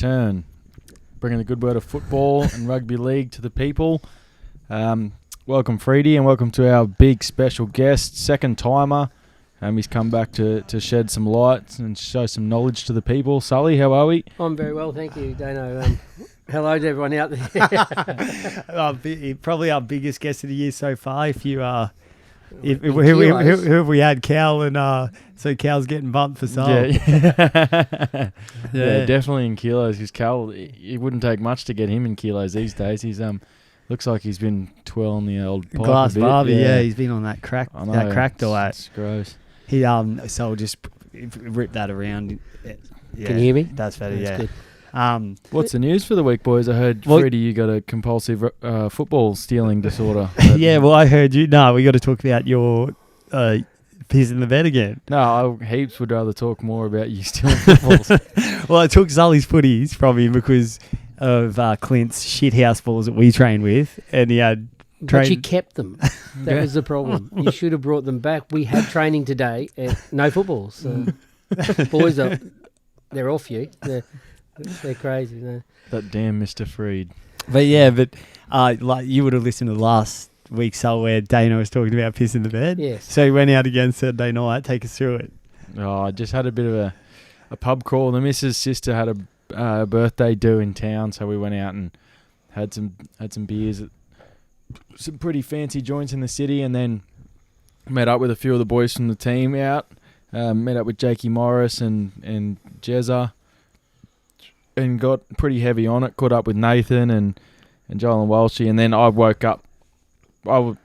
return, bringing the good word of football and rugby league to the people. Welcome, Freedy, and welcome to our big special guest, second timer. He's come back to shed some light and show some knowledge to the people. Sully, how are we? I'm very well, thank you, Dano. Hello to everyone out there. Probably our biggest guest of the year so far. Who have we had? Cal, and so Cal's getting bumped for some. Yeah, definitely in kilos. Because Cal, it wouldn't take much to get him in kilos these days. He's looks like he's been twirling the old pipe glass a bit. Barbie. Yeah, he's been on that crack diet. It's gross. He so I'll just rip that around. Yeah, Can you hear me? That's better. That's good. What's the news for the week, boys? I heard, Freddie, you got a compulsive football stealing disorder. Yeah, well, I heard you. No, we got to talk about your piss in the bed again. No, I heaps would rather talk more about you stealing footballs. Well, I took Sully's footies from him because of Clint's shithouse balls that we trained with, and he had. But you kept them. That was the problem. You should have brought them back. We had training today and no footballs. So boys, they're off you. They're crazy. That damn Mr. Freed. But like you would have listened to last week's show where Dana was talking about piss in the bed. Yes. So he went out again Saturday night. Take us through it. Oh, I just had a bit of a pub crawl. The missus' sister had a birthday due in town, so we went out and had some beers at some pretty fancy joints in the city, and then met up with a few of the boys from the team out. Met up with Jakey Morris and Jezza, and got pretty heavy on it. Caught up with Nathan and Joel and Walshy, and then I woke up. I would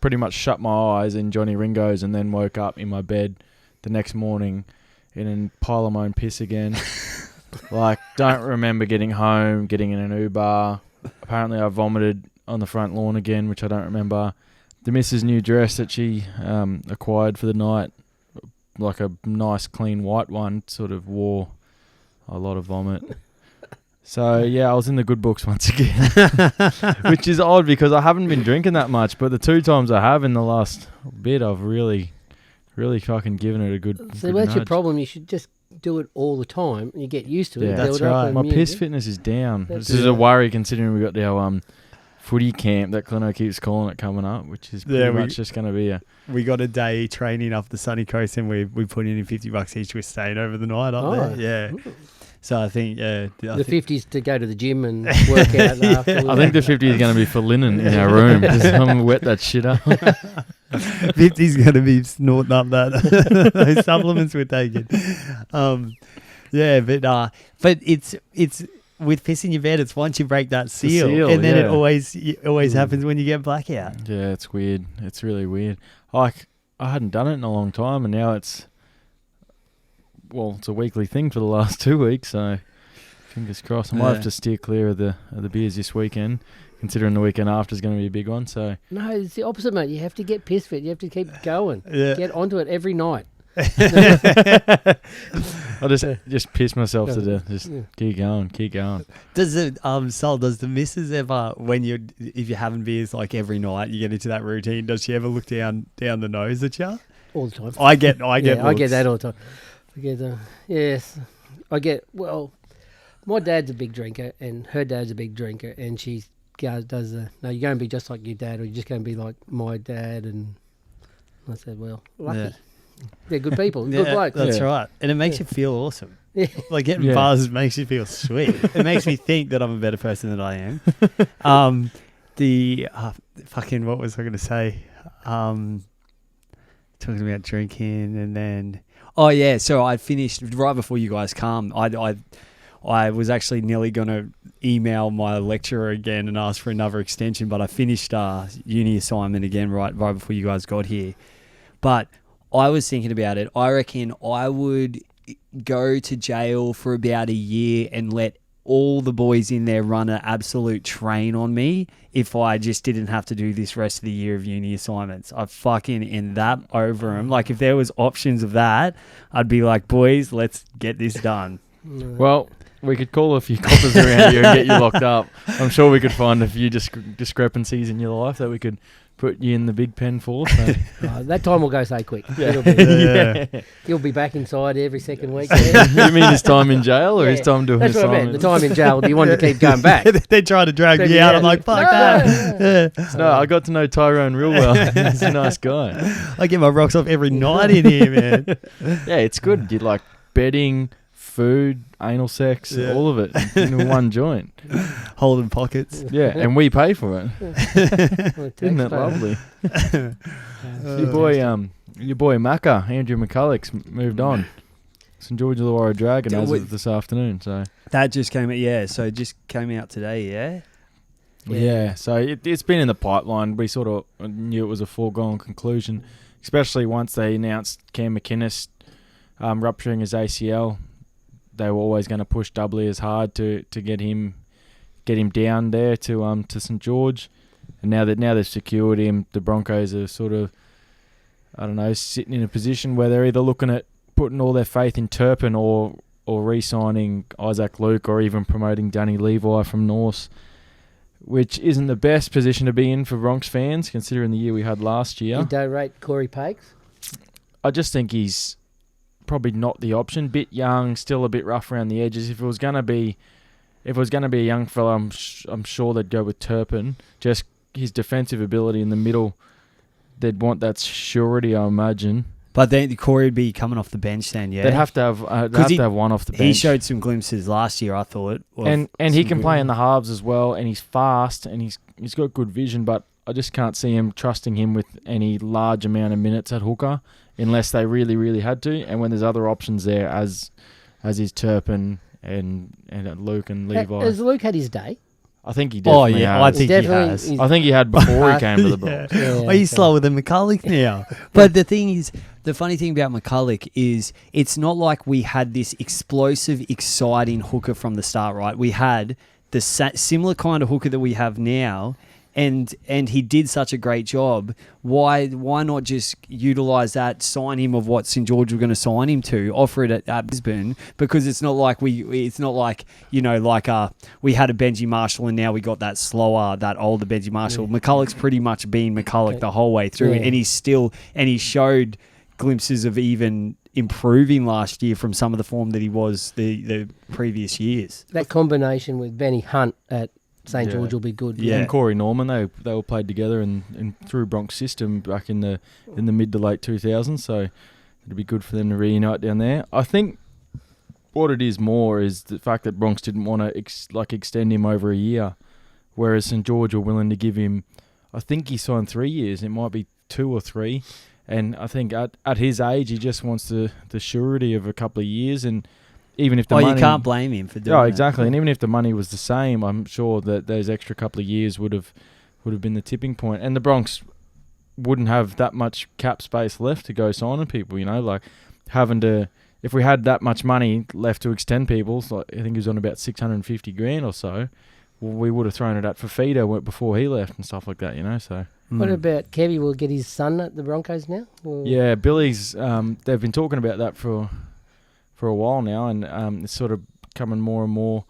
pretty much shut my eyes in Johnny Ringo's, and then woke up in my bed the next morning in a pile of my own piss again. Don't remember getting home, getting in an Uber. Apparently I vomited on the front lawn again, which I don't remember. The missus' new dress that she acquired for the night, like a nice clean white one, sort of wore a lot of vomit. So yeah, I was in the good books once again, which is odd because I haven't been drinking that much, but the two times I have in the last bit, I've really fucking given it a good. So that's your problem. You should just do it all the time, and you get used to it. Yeah, that's right. My piss fitness is down. This is a worry considering we got our footy camp that Clino keeps calling it coming up, which is pretty much just going to be We got a day training up the sunny coast, and we put in $50 each. We're staying over the night up there. Yeah. So I think the 50s to go to the gym and work out after. I think the 50 is going to be for linen in our room because I'm going to wet that shit up. 50's going to be snorting up those supplements we're taking. But it's with piss in your bed. It's once you break that seal and then it always happens when you get blackout. Yeah, it's weird. It's really weird. I hadn't done it in a long time, and now it's a weekly thing for the last 2 weeks. So fingers crossed. I might have to steer clear of the beers this weekend, considering the weekend after is going to be a big one. So no, it's the opposite, mate. You have to get piss fit. You have to keep going. Yeah. Get onto it every night. I just piss myself to death. Just keep going. Does it does the missus ever, if you're having beers like every night, you get into that routine, does she ever look down the nose at you? All the time. I get I get that all the time. My dad's a big drinker and her dad's a big drinker, and she does no, you're going to be just like your dad, or you're just going to be like my dad. And I said, well, lucky. Yeah. They're good people, good blokes. That's right. And it makes you feel awesome. Yeah. Like getting buzzed makes you feel sweet. It makes me think that I'm a better person than I am. What was I going to say? Talking about drinking, and then so I finished right before you guys come. I was actually nearly going to email my lecturer again and ask for another extension, but I finished uni assignment again right before you guys got here. But I was thinking about it. I reckon I would go to jail for about a year and let all the boys in there run an absolute train on me if I just didn't have to do this rest of the year of uni assignments. I fucking end that over them. Like, if there was options of that, I'd be like, boys, let's get this done. Well, we could call a few coppers around here and get you locked up. I'm sure we could find a few discrepancies in your life that we could put you in the big pen for. So. That time will go so quick. Yeah. You'll be back inside every second week. You mean his time in jail or his time doing That's his what I meant. The time in jail. You wanted to keep going back. They tried to drag me out. I'm like, fuck that. No, I got to know Tyrone real well. He's a nice guy. I get my rocks off every night in here, man. Yeah, it's good. You like bedding, food, anal sex, all of it in one joint. Holding pockets. Yeah, and we pay for it. Isn't that lovely? Your boy Macca, Andrew McCulloch's moved on. St George Illawarra Dragon as of this afternoon. So that just came out. Yeah, so it just came out today. Yeah. So it's been in the pipeline. We sort of knew it was a foregone conclusion, especially once they announced Cam McInnes rupturing his ACL. They were always going to push doubly as hard to get him down there to St George, and now they've secured him, the Broncos are sort of, I don't know, sitting in a position where they're either looking at putting all their faith in Turpin or re-signing Isaac Luke or even promoting Danny Levi from Norse, which isn't the best position to be in for Bronx fans considering the year we had last year. You don't rate Corey Pakes? I just think he's probably not the option. Bit young, still a bit rough around the edges. If it was going to be a young fella, I'm sure they'd go with Turpin. Just his defensive ability in the middle, they'd want that surety, I imagine. But then Corey would be coming off the bench then, yeah. They'd have to have one off the bench. He showed some glimpses last year, I thought. And he can play in the halves as well, and he's fast, and he's got good vision, but I just can't see him trusting him with any large amount of minutes at hooker unless they really, really had to. And when there's other options there, as is Turpin and Luke and Levi. Has Luke had his day? I think he definitely has. I think he has. I think he had before he came to the Bronx. He's slower than McCulloch now. But the thing is, the funny thing about McCulloch is it's not like we had this explosive, exciting hooker from the start, right? We had the similar kind of hooker that we have now, and he did such a great job. Why not just utilise that, sign him of what St George were going to sign him to, offer it at Brisbane? Because it's not like we had a Benji Marshall and now we got that older Benji Marshall. McCulloch's pretty much been McCulloch the whole way through, and he showed glimpses of even improving last year from some of the form that he was the previous years. That combination with Benny Hunt at St George will be good. Yeah, and Corey Norman, they all played together and through Bronx system back in the mid to late 2000s. So it'd be good for them to reunite down there. I think what it is more is the fact that Bronx didn't want to extend him over a year, whereas St George were willing to give him. I think he signed 3 years. It might be 2 or 3. And I think at his age, he just wants the surety of a couple of years. And even if money, you can't blame him for doing that. Exactly. And even if the money was the same, I'm sure that those extra couple of years would have been the tipping point. And the Bronx wouldn't have that much cap space left to go signing people. Like having to. If we had that much money left to extend people, so I think he was on about $650,000 or so. Well, we would have thrown it at Fafita before he left and stuff like that. So. What about Kevy? Will get his son at the Broncos now? Or? Yeah, Billy's. They've been talking about that for a while now, and it's sort of coming more and more.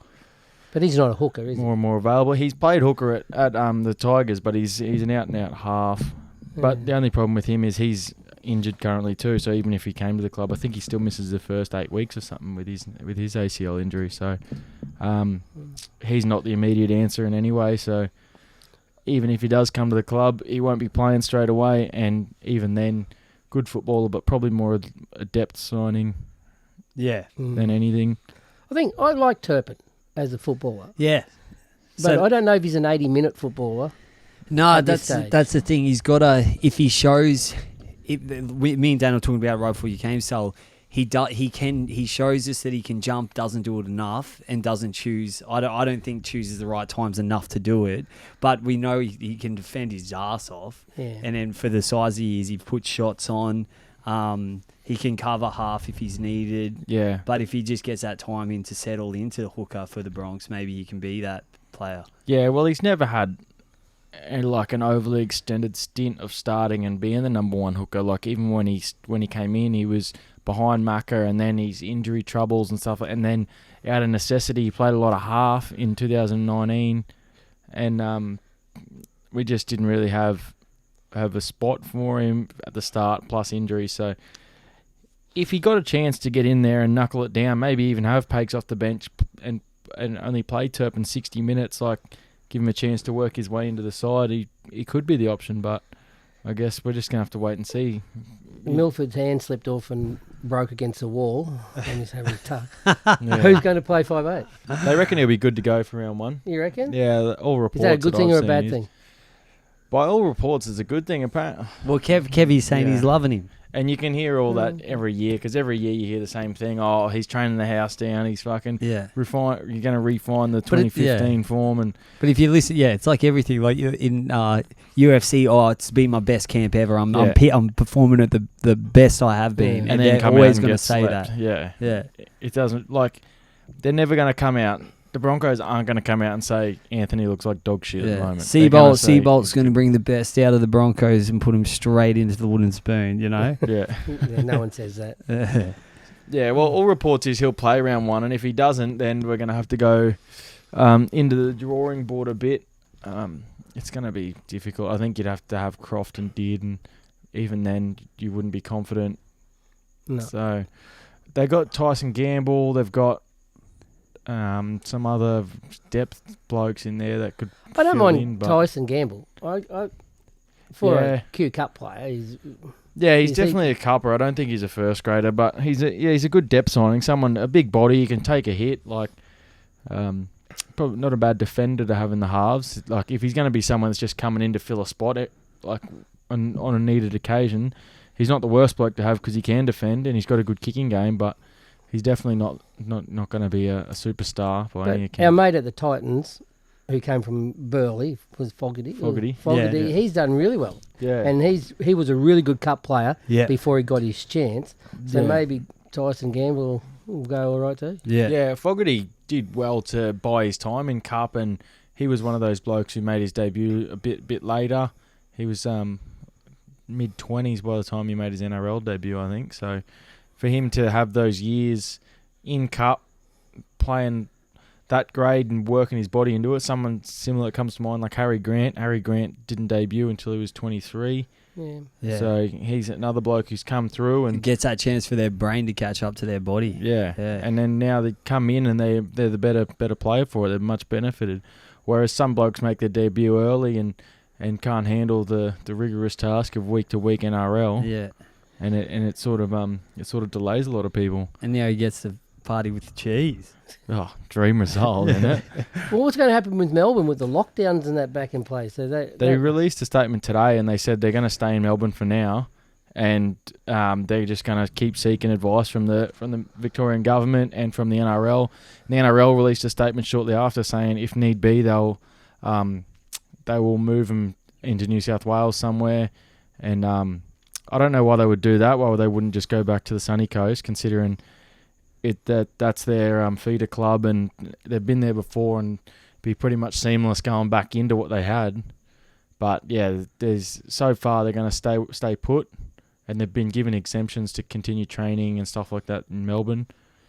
But he's not a hooker, is he? More and more available. He's played hooker at the Tigers, but he's an out and out half. But the only problem with him is he's injured currently too. So even if he came to the club, I think he still misses the first 8 weeks or something with his ACL injury. So he's not the immediate answer in any way. So. Even if he does come to the club, he won't be playing straight away, and even then, good footballer, but probably more a depth signing than anything. I think I like Turpin as a footballer. Yeah. But I don't know if he's an 80-minute footballer. No, that's the thing. He's got if he shows... me and Dan were talking about it right before you came, so... He shows us that he can jump, doesn't do it enough, and doesn't choose. I don't think chooses the right times enough to do it. But we know he can defend his ass off. Yeah. And then for the size he is, he puts shots on. He can cover half if he's needed. Yeah. But if he just gets that time in to settle into the hooker for the Bronx, maybe he can be that player. Yeah. Well, he's never had an overly extended stint of starting and being the number one hooker. Like even when he came in, he was behind Macca, and then his injury troubles and stuff, and then out of necessity, he played a lot of half in 2019, and we just didn't really have a spot for him at the start, plus injuries. So if he got a chance to get in there and knuckle it down, maybe even have Pakes off the bench and only play Turpin 60 minutes, like give him a chance to work his way into the side, he could be the option, but I guess we're just going to have to wait and see. Milford's hand slipped off and broke against the wall and he's having a tuck. Yeah. Who's going to play 5'8"? They reckon he'll be good to go for round one. You reckon? Yeah, all reports. Is that a good thing or a bad thing? By all reports, it's a good thing. Apparently. Well, Kevy's saying he's loving him. And you can hear all that every year, because every year you hear the same thing. Oh, he's training the house down. He's fucking refine. You're going to refine the 2015 form, but if you listen, it's like everything. Like in UFC, it's been my best camp ever. I'm performing at the best I have been, and they're then always going to say that. Yeah. It doesn't they're never going to come out. The Broncos aren't going to come out and say Anthony looks like dog shit at the moment. Seabolt's going to bring the best out of the Broncos and put him straight into the wooden spoon, you know? Yeah, no one says that. Yeah, well, all reports is he'll play round one, and if he doesn't, then we're going to have to go into the drawing board a bit. It's going to be difficult. I think you'd have to have Croft and Deard, and even then you wouldn't be confident. No. So they got Tyson Gamble. They've got some other depth blokes in there that could. I don't mind Tyson Gamble. For a Q Cup player, he's definitely a cupper. I don't think he's a first grader, but he's a good depth signing. Someone, a big body, he can take a hit. Probably not a bad defender to have in the halves. Like if he's going to be someone that's just coming in to fill a spot, like on a needed occasion, he's not the worst bloke to have because he can defend and he's got a good kicking game, but. He's definitely not going to be a superstar by any account. Our mate at the Titans, who came from Burleigh, was Fogarty. Yeah. He's done really well. Yeah. And he was a really good cup player before he got his chance. So maybe Tyson Gamble will go all right too. Yeah. Yeah, Fogarty did well to buy his time in cup, and he was one of those blokes who made his debut a bit later. He was mid-20s by the time he made his NRL debut, I think. So for him to have those years in cup, playing that grade and working his body into it, someone similar that comes to mind like Harry Grant. Harry Grant didn't debut until he was 23. Yeah. So he's another bloke who's come through and gets that chance for their brain to catch up to their body. Yeah. And then now they come in and they're the better player for it. They're much benefited. Whereas some blokes make their debut early and can't handle the rigorous task of week to week NRL. Yeah. And it sort of delays a lot of people. And now he gets to party with the cheese. Oh, dream result, isn't it? Well, what's going to happen with Melbourne with the lockdowns and that back in place? So they released a statement today, and they said they're going to stay in Melbourne for now, and they're just going to keep seeking advice from the Victorian government and from the NRL. And the NRL released a statement shortly after saying, if need be, they will move them into New South Wales somewhere, and I don't know why they would do that. Why they wouldn't just go back to the sunny coast, considering that's their feeder club and they've been there before, and be pretty much seamless going back into what they had. But yeah, so far they're going to stay put, and they've been given exemptions to continue training and stuff like that in Melbourne.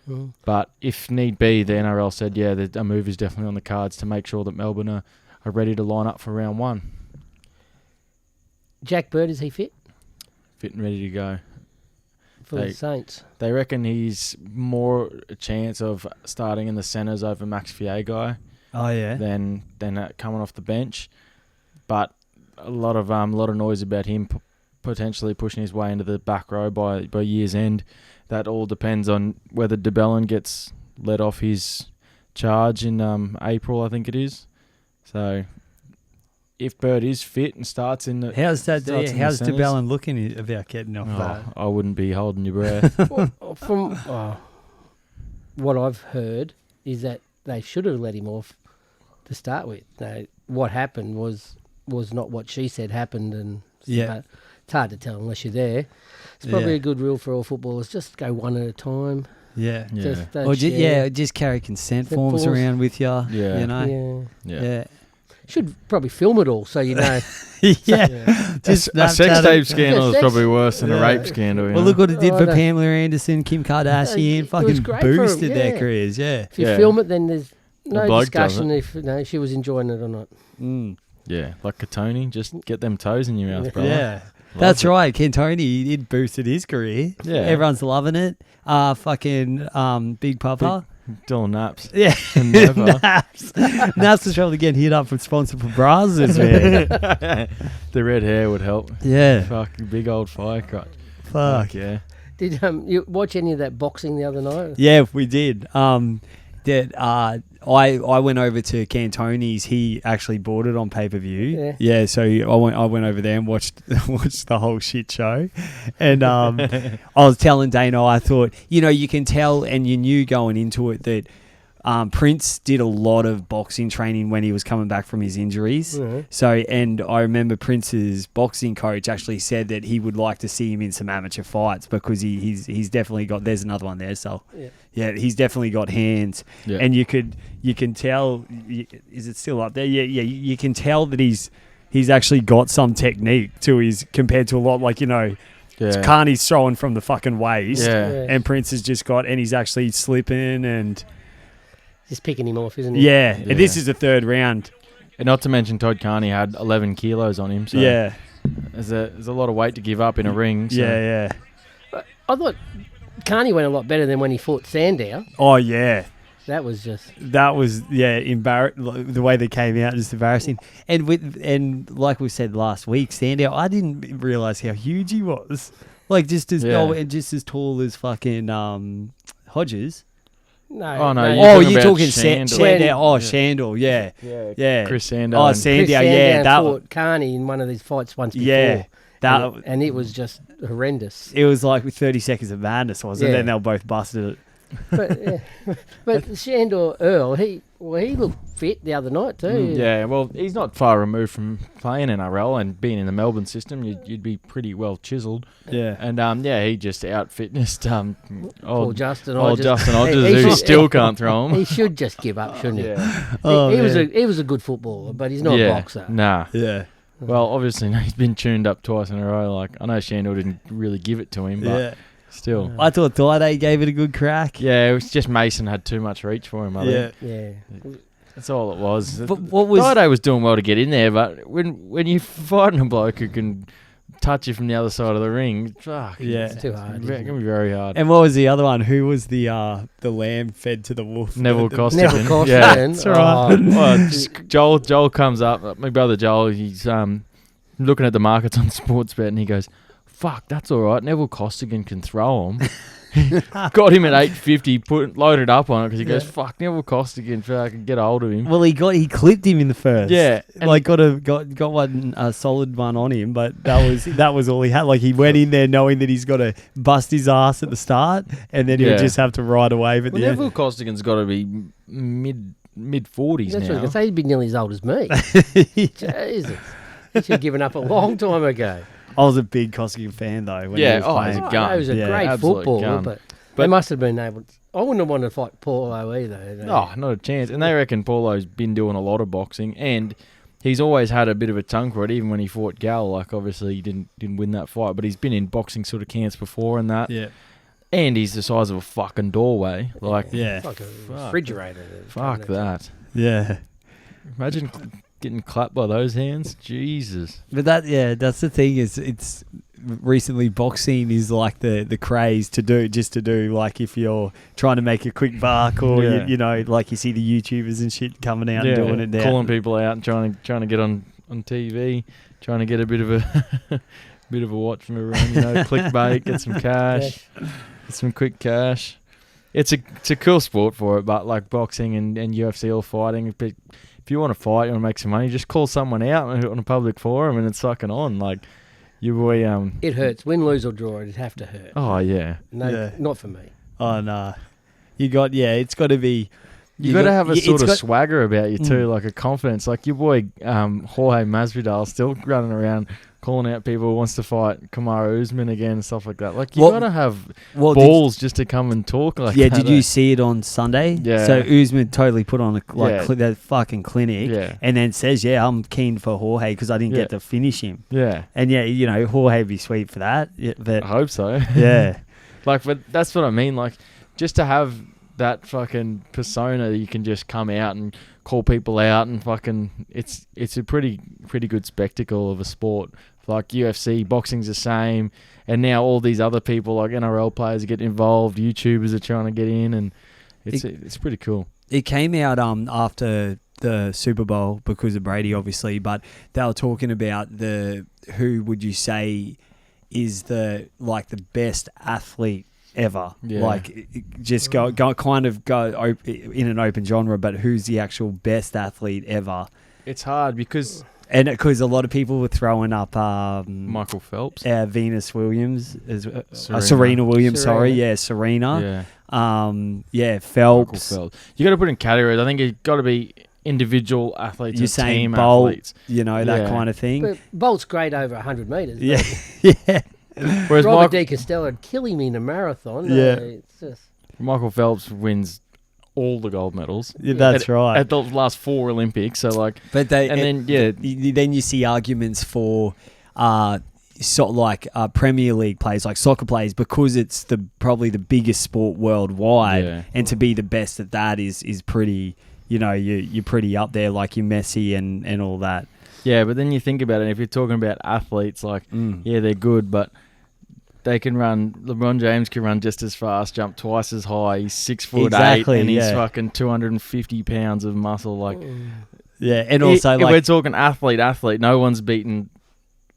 Mm. But if need be, the NRL said a move is definitely on the cards to make sure that Melbourne are ready to line up for round one. Jack Bird, is he fit? Fit and ready to go. For the Saints. They reckon he's more a chance of starting in the centres over Max Fiagai. Oh yeah. Than coming off the bench, but a lot of noise about him potentially pushing his way into the back row by year's end. That all depends on whether DeBellin gets let off his charge in April, I think it is. So if Bird is fit and starts in the... How's DeBellin looking about getting off that? I wouldn't be holding your breath. From what I've heard is that they should have let him off to start with. What happened was not what she said happened, and it's hard to tell unless you're there. It's probably a good rule for all footballers. Just go one at a time. Yeah. Just carry just carry consent forms around with you. Yeah. You know? Yeah. Should probably film it all so you know. yeah. Just A sex Snapchat tape it. scandal is sex- probably worse than a Yeah. rape scandal. You Well, know? look what it did Oh, for no. Pamela Anderson, Kim Kardashian. it was Fucking great for 'em, boosted their yeah. careers. Yeah. If you Yeah. film it, then there's no bloke does discussion if she was enjoying it or not. Mm. Yeah, like Katoni, just get them toes in your mouth, brother. Yeah. Love That's it. right. Ken Tony, it boosted his career. Yeah. Everyone's loving it. Fucking Big Papa. Dylan Naps. Yeah. And Never. Naps is probably getting hit up for sponsor for bras this man. The red hair would help. Yeah. Fucking big old firecrotch. Fuck. Yeah. Did you watch any of that boxing the other night? Yeah, we did. I went over to Cantoni's. He actually bought it on pay-per-view. Yeah. So I went over there and watched the whole shit show. And I was telling Dano, I thought, you can tell, and you knew going into it that Prince did a lot of boxing training when he was coming back from his injuries. Mhm. So, and I remember Prince's boxing coach actually said that he would like to see him in some amateur fights because he's definitely got. There's another one there. So, yeah, he's definitely got hands, Yeah. and you can tell. Is it still up there? Yeah. You can tell that he's actually got some technique to his compared to a lot Carney's throwing from the fucking waist, Yeah. and Prince has just got, and he's actually slipping and. Just picking him off, isn't he? Yeah, Yeah. and this is the third round. And not to mention Todd Carney had 11 kilos on him. So Yeah, there's a lot of weight to give up in a ring. So. yeah. I thought Carney went a lot better than when he fought Sandow. Oh yeah, That was just... that was the way they came out, just embarrassing. And like we said last week, Sandow, I didn't realize how huge he was. Like just as and just as tall as fucking Hodges. No. Oh, no, Oh, talking you're about talking Shandor. Sandow. Oh, Yeah. Shandor. Yeah, Yeah. yeah. Chris Sandow. Oh, and- Sandow. Chris Yeah, Sandow that fought Carney in one of these fights once before. Yeah, that. And it was just horrendous. It was like with 30 seconds of madness, wasn't it? Yeah. Then they were both busted it. But Shandor Earl, he looked fit the other night too. Yeah, well, he's not far removed from playing NRL and being in the Melbourne system. You'd be pretty well chiseled. Yeah. And he just out-fitnessed Poor Justin old Hodges. Justin Hodges, He who should- still can't throw him. He should just give up, shouldn't he? Yeah. He was a good footballer, but he's not a boxer. Nah. Yeah. Well, obviously, no, he's been tuned up twice in a row. Like, I know Shandor didn't really give it to him, but Yeah. still. I thought Diday gave it a good crack. Yeah, it was just Mason had too much reach for him, I think. Yeah. That's all it was. But what was Diday was doing well to get in there, but when you're fighting a bloke who can touch you from the other side of the ring, fuck, Yeah. It's too hard. it's isn't it? going to be very hard. and what was the other one? Who was the lamb fed to the wolf? Neville Costigan. Neville Costigan. Yeah, that's right. well, Joel comes up. My brother Joel, he's looking at the markets on Sportsbet, and he goes, "Fuck, that's all right. Neville Costigan can throw him." Got him at 850, loaded up on it because he goes, "Fuck, Neville Costigan, I can get a hold of him." Well, he clipped him in the first. Yeah, and- like got one a solid one on him, but that was all he had. Like he went in there knowing that he's got to bust his ass at the start, and then he'll just have to ride away. But Well, Neville Costigan's got to be mid 40s That's what I was now. going to say. He'd be nearly as old as me. Jesus. He should have given up a long time ago. I was a big Costigan fan though. When he was He's playing. a gun. He was a Yeah, great absolute footballer, gun. but But- they must have been able... I wouldn't have wanted to fight Paulo either. Oh, not a chance. And they reckon Paulo's been doing a lot of boxing, and he's always had a bit of a tongue for it. Even when he fought Gal, like obviously he didn't win that fight, but he's been in boxing sort of camps before and that. Yeah, And he's the size of a fucking doorway. Like, yeah, It's like a refrigerator. fuck that. yeah. Imagine getting clapped by those hands. Jesus. But that's the thing is it's recently boxing is like the craze to do like if you're trying to make a quick buck or Yeah. you know like you see the YouTubers and shit coming out and doing it now. calling people out and trying to get on TV, trying to get a bit of a bit of a watch from everyone. Clickbait, get some cash, get some quick cash. It's a cool sport for it, but like boxing and UFC or fighting, if you want to fight, you want to make some money, just call someone out on a public forum and it's fucking on. Like, your boy, It hurts. Win, lose or draw, it'd have to hurt. oh, yeah. No, Yeah. not for me. Oh no, it's got to be You got to have a it's sort of got- swagger about you too, like a confidence. Like your boy Jorge Masvidal still running around calling out people who wants to fight Kamaru Usman again and stuff like that. Like you got to have balls just to come and talk like that. Yeah, did you see it on Sunday? Yeah. So Usman totally put on Yeah. that fucking clinic, Yeah. and then says, "Yeah, I'm keen for Jorge because I didn't Yeah. get to finish him." Yeah. And yeah, you know, Jorge would be sweet for that. Yeah, but I hope so. yeah, Like, but that's what I mean. Like, just to have that fucking persona that you can just come out and call people out and fucking, it's a pretty good spectacle of a sport. Like UFC, boxing's the same, and now all these other people like NRL players get involved. YouTubers are trying to get in, and it's pretty cool. it came out after the Super Bowl because of Brady, obviously, but they were talking about who would you say is the best athlete ever? Yeah. Like, just go in an open genre, but who's the actual best athlete ever? It's hard because a lot of people were throwing up Michael Phelps, Venus Williams, Serena. Serena Williams. Serena. Sorry, yeah, Serena. Yeah, Phelps. Michael Phelps. You got to put in categories. I think it's got to be individual athletes You're or saying team Bolt, athletes. you know, that Yeah. kind of thing. But Bolt's great over 100 metres. Yeah, yeah. Whereas Robert Michael, De Costello would kill him in a marathon. Yeah. It's just, Michael Phelps wins all the gold medals. Yeah, that's right. At the last 4 Olympics. So like, But then you see arguments for Premier League players, like soccer players, because it's probably the biggest sport worldwide, Yeah. and to be the best at that is pretty. You know, you're pretty up there, like your Messi and all that. yeah, but then you think about it, if you're talking about athletes, like, yeah, they're good, but they can run. LeBron James can run just as fast, jump twice as high. He's 6'8", Exactly, and he's yeah. fucking 250 pounds of muscle. Like, Yeah, and also if we're talking athlete, no one's beaten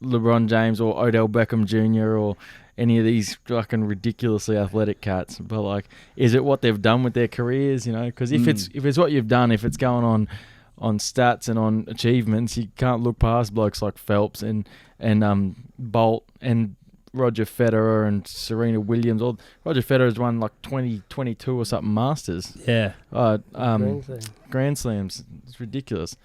LeBron James or Odell Beckham Jr. or any of these fucking ridiculously athletic cats. But like, is it what they've done with their careers? You know, because if it's what you've done, if it's going on stats and on achievements, you can't look past blokes like Phelps and Bolt and Roger Federer and Serena Williams. Or Roger Federer's won like 22 or something Masters. yeah. Grand Slams. It's ridiculous.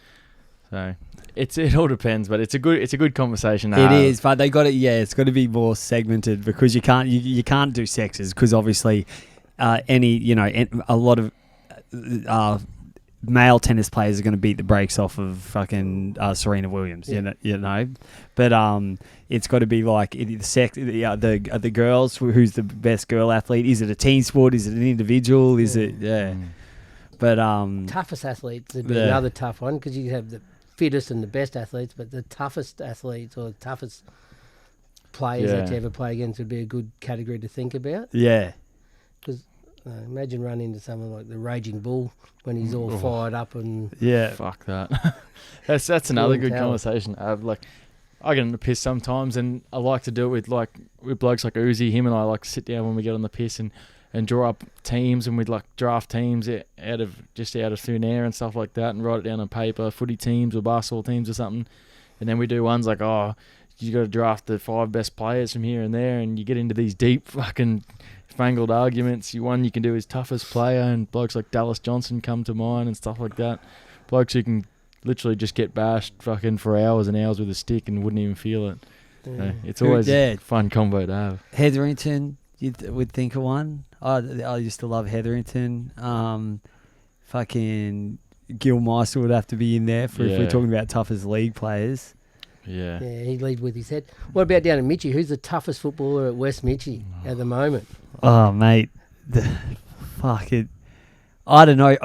So it all depends, but it's a good conversation to have. It is, but they got it. Yeah, it's got to be more segmented because you can't do sexes because obviously, a lot of male tennis players are going to beat the brakes off of fucking Serena Williams. Yeah. You know, but it's got to be like the girls. Who's the best girl athlete? Is it a team sport? Is it an individual? Is it But toughest athletes would be Yeah. another tough one because you have the fittest and the best athletes, but the toughest athletes or the toughest players that you ever play against would be a good category to think about. yeah. Because imagine running into someone like the Raging Bull when he's all fired up and Yeah. Fuck that. that's another good Talent. conversation. Like, I get on the piss sometimes, and I like to do it with blokes like Uzi. Him and I like to sit down when we get on the piss and draw up teams, and we'd like draft teams out of thin air and stuff like that, and write it down on paper, footy teams or basketball teams or something. And then we do ones like, you got to draft the 5 best players from here and there, and you get into these deep fucking fangled arguments. One you can do is toughest player, and blokes like Dallas Johnson come to mind and stuff like that. Blokes who can literally just get bashed fucking for hours and hours with a stick and wouldn't even feel it. So it's always a fun combo to have. Hetherington, you would think of one. I used to love Hetherington. Fucking Gil Meister would have to be in there if we're talking about toughest league players. Yeah. yeah, he lead with his head. What about down in Mitchie? Who's the toughest footballer at West Mitchie at the moment? Oh, mate. Fuck it. I don't know.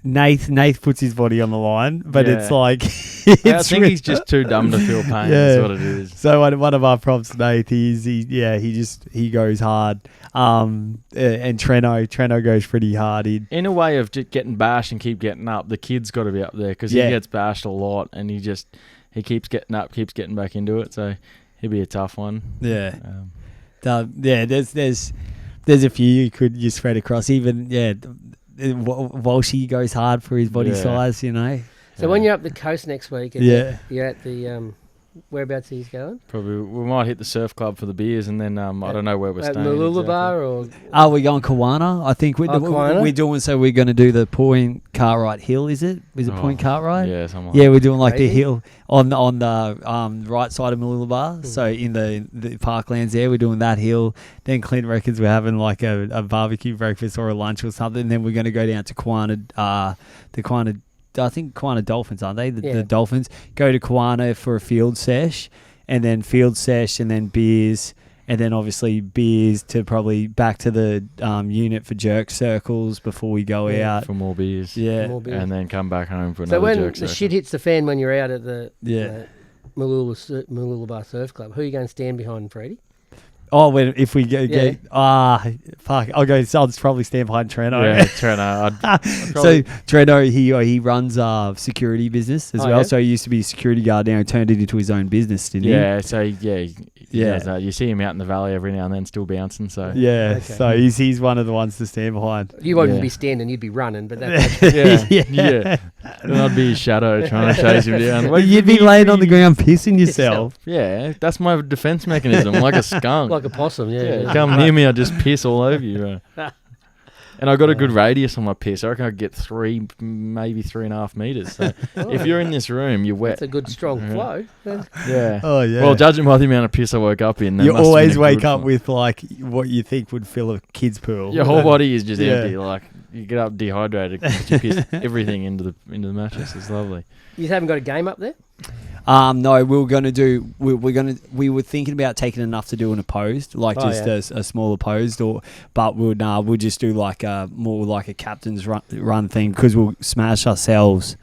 Nath puts his body on the line, but it's like... I think he's just too dumb to feel pain. That's what it is. So one of our props, Nath, he goes hard. And Treno goes pretty hard. In a way of just getting bashed and keep getting up, the kid's got to be up there because he gets bashed a lot, and he keeps getting up, keeps getting back into it. So he'd be a tough one. Yeah. There's a few you spread across. Even Walshy goes hard for his body size, you know. So when you're up the coast next week, and you're at the whereabouts he's going? Probably we might hit the surf club for the beers, and then I don't know where we're At staying. Mooloolaba exactly. or We're going Kawana. I think Kawana? we're doing. So we're going to do the Point Cartwright Hill. Is it? Is it Point Cartwright? Yeah, something like Yeah, that. we're doing like the Crazy. hill on the right side of Mooloolaba. So in the parklands there, we're doing that hill. Then Clint reckons we're having like a barbecue breakfast or a lunch or something. And then we're going to go down to Kawana, I think Kawana Dolphins, aren't they? The Dolphins. Go to Kawana for a field sesh, and then beers, and then obviously beers to probably back to the unit for jerk circles before we go out. For more beers. Yeah. more beers. And then come back home for So another when jerk the circle. shit hits the fan when you're out at the Yeah. Mooloolaba Surf Club, who are you going to stand behind, Freddie? Oh, if we get Yeah. fuck, I'll just probably stand behind Treno. Yeah, Treno. I'd So probably, Treno, he runs security business as Oh, well. yeah? So he used to be a security guard, now he turned it into his own business, didn't yeah, so yeah, he Yeah. does that. You see him out in the valley every now and then, still bouncing. So he? Yeah. Okay. So he's one of the ones to stand behind. You wouldn't Yeah. be standing, you'd be running, but that's yeah. And I'd be his shadow trying to chase him down. Well, you'd be laying on the ground pissing yourself. Yeah, that's my defense mechanism, like a skunk. like a possum, yeah. Come near me, I just piss all over you. And I got a good radius on my piss. I reckon I could get 3, maybe 3.5 meters. So if you're in this room, you're wet. That's a good strong flow. Yeah. Oh, yeah. Well, judging by the amount of piss I woke up in, there you must have always been a wake good up flow. with like what you think would fill a kid's pool. Your whole body is just Yeah. empty. Like you get up dehydrated because you piss everything into the mattress. It's lovely. You haven't got a game up there? No, we were thinking about taking enough to do an opposed, like a small opposed, but we'll just do like more like a captain's run thing because we'll smash ourselves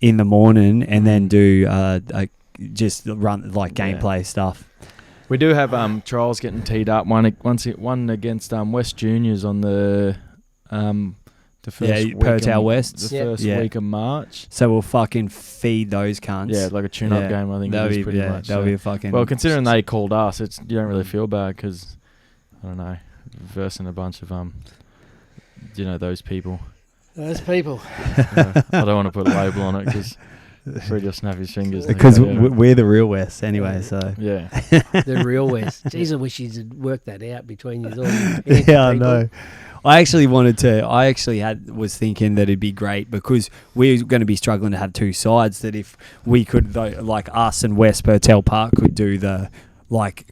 in the morning and then do just run like gameplay stuff. We do have trials getting teed up. One against West Juniors on the first week Pertell of, West. the first week of March. So we'll fucking feed those cunts. Yeah, like a tune-up game. I think that'll it is be pretty much. that'll so. be a fucking. Well, considering they called us, you don't really feel bad because I don't know, versing a bunch of those people. Those people. I don't want to put a label on it because Fred will snap his fingers. Because we're the real West anyway, so yeah. The real West. Jeez, I wish you'd worked that out between you all. yeah, I know. I actually was thinking that it'd be great because we're going to be struggling to have two sides. That if we could, like us and West Pertell Park, could do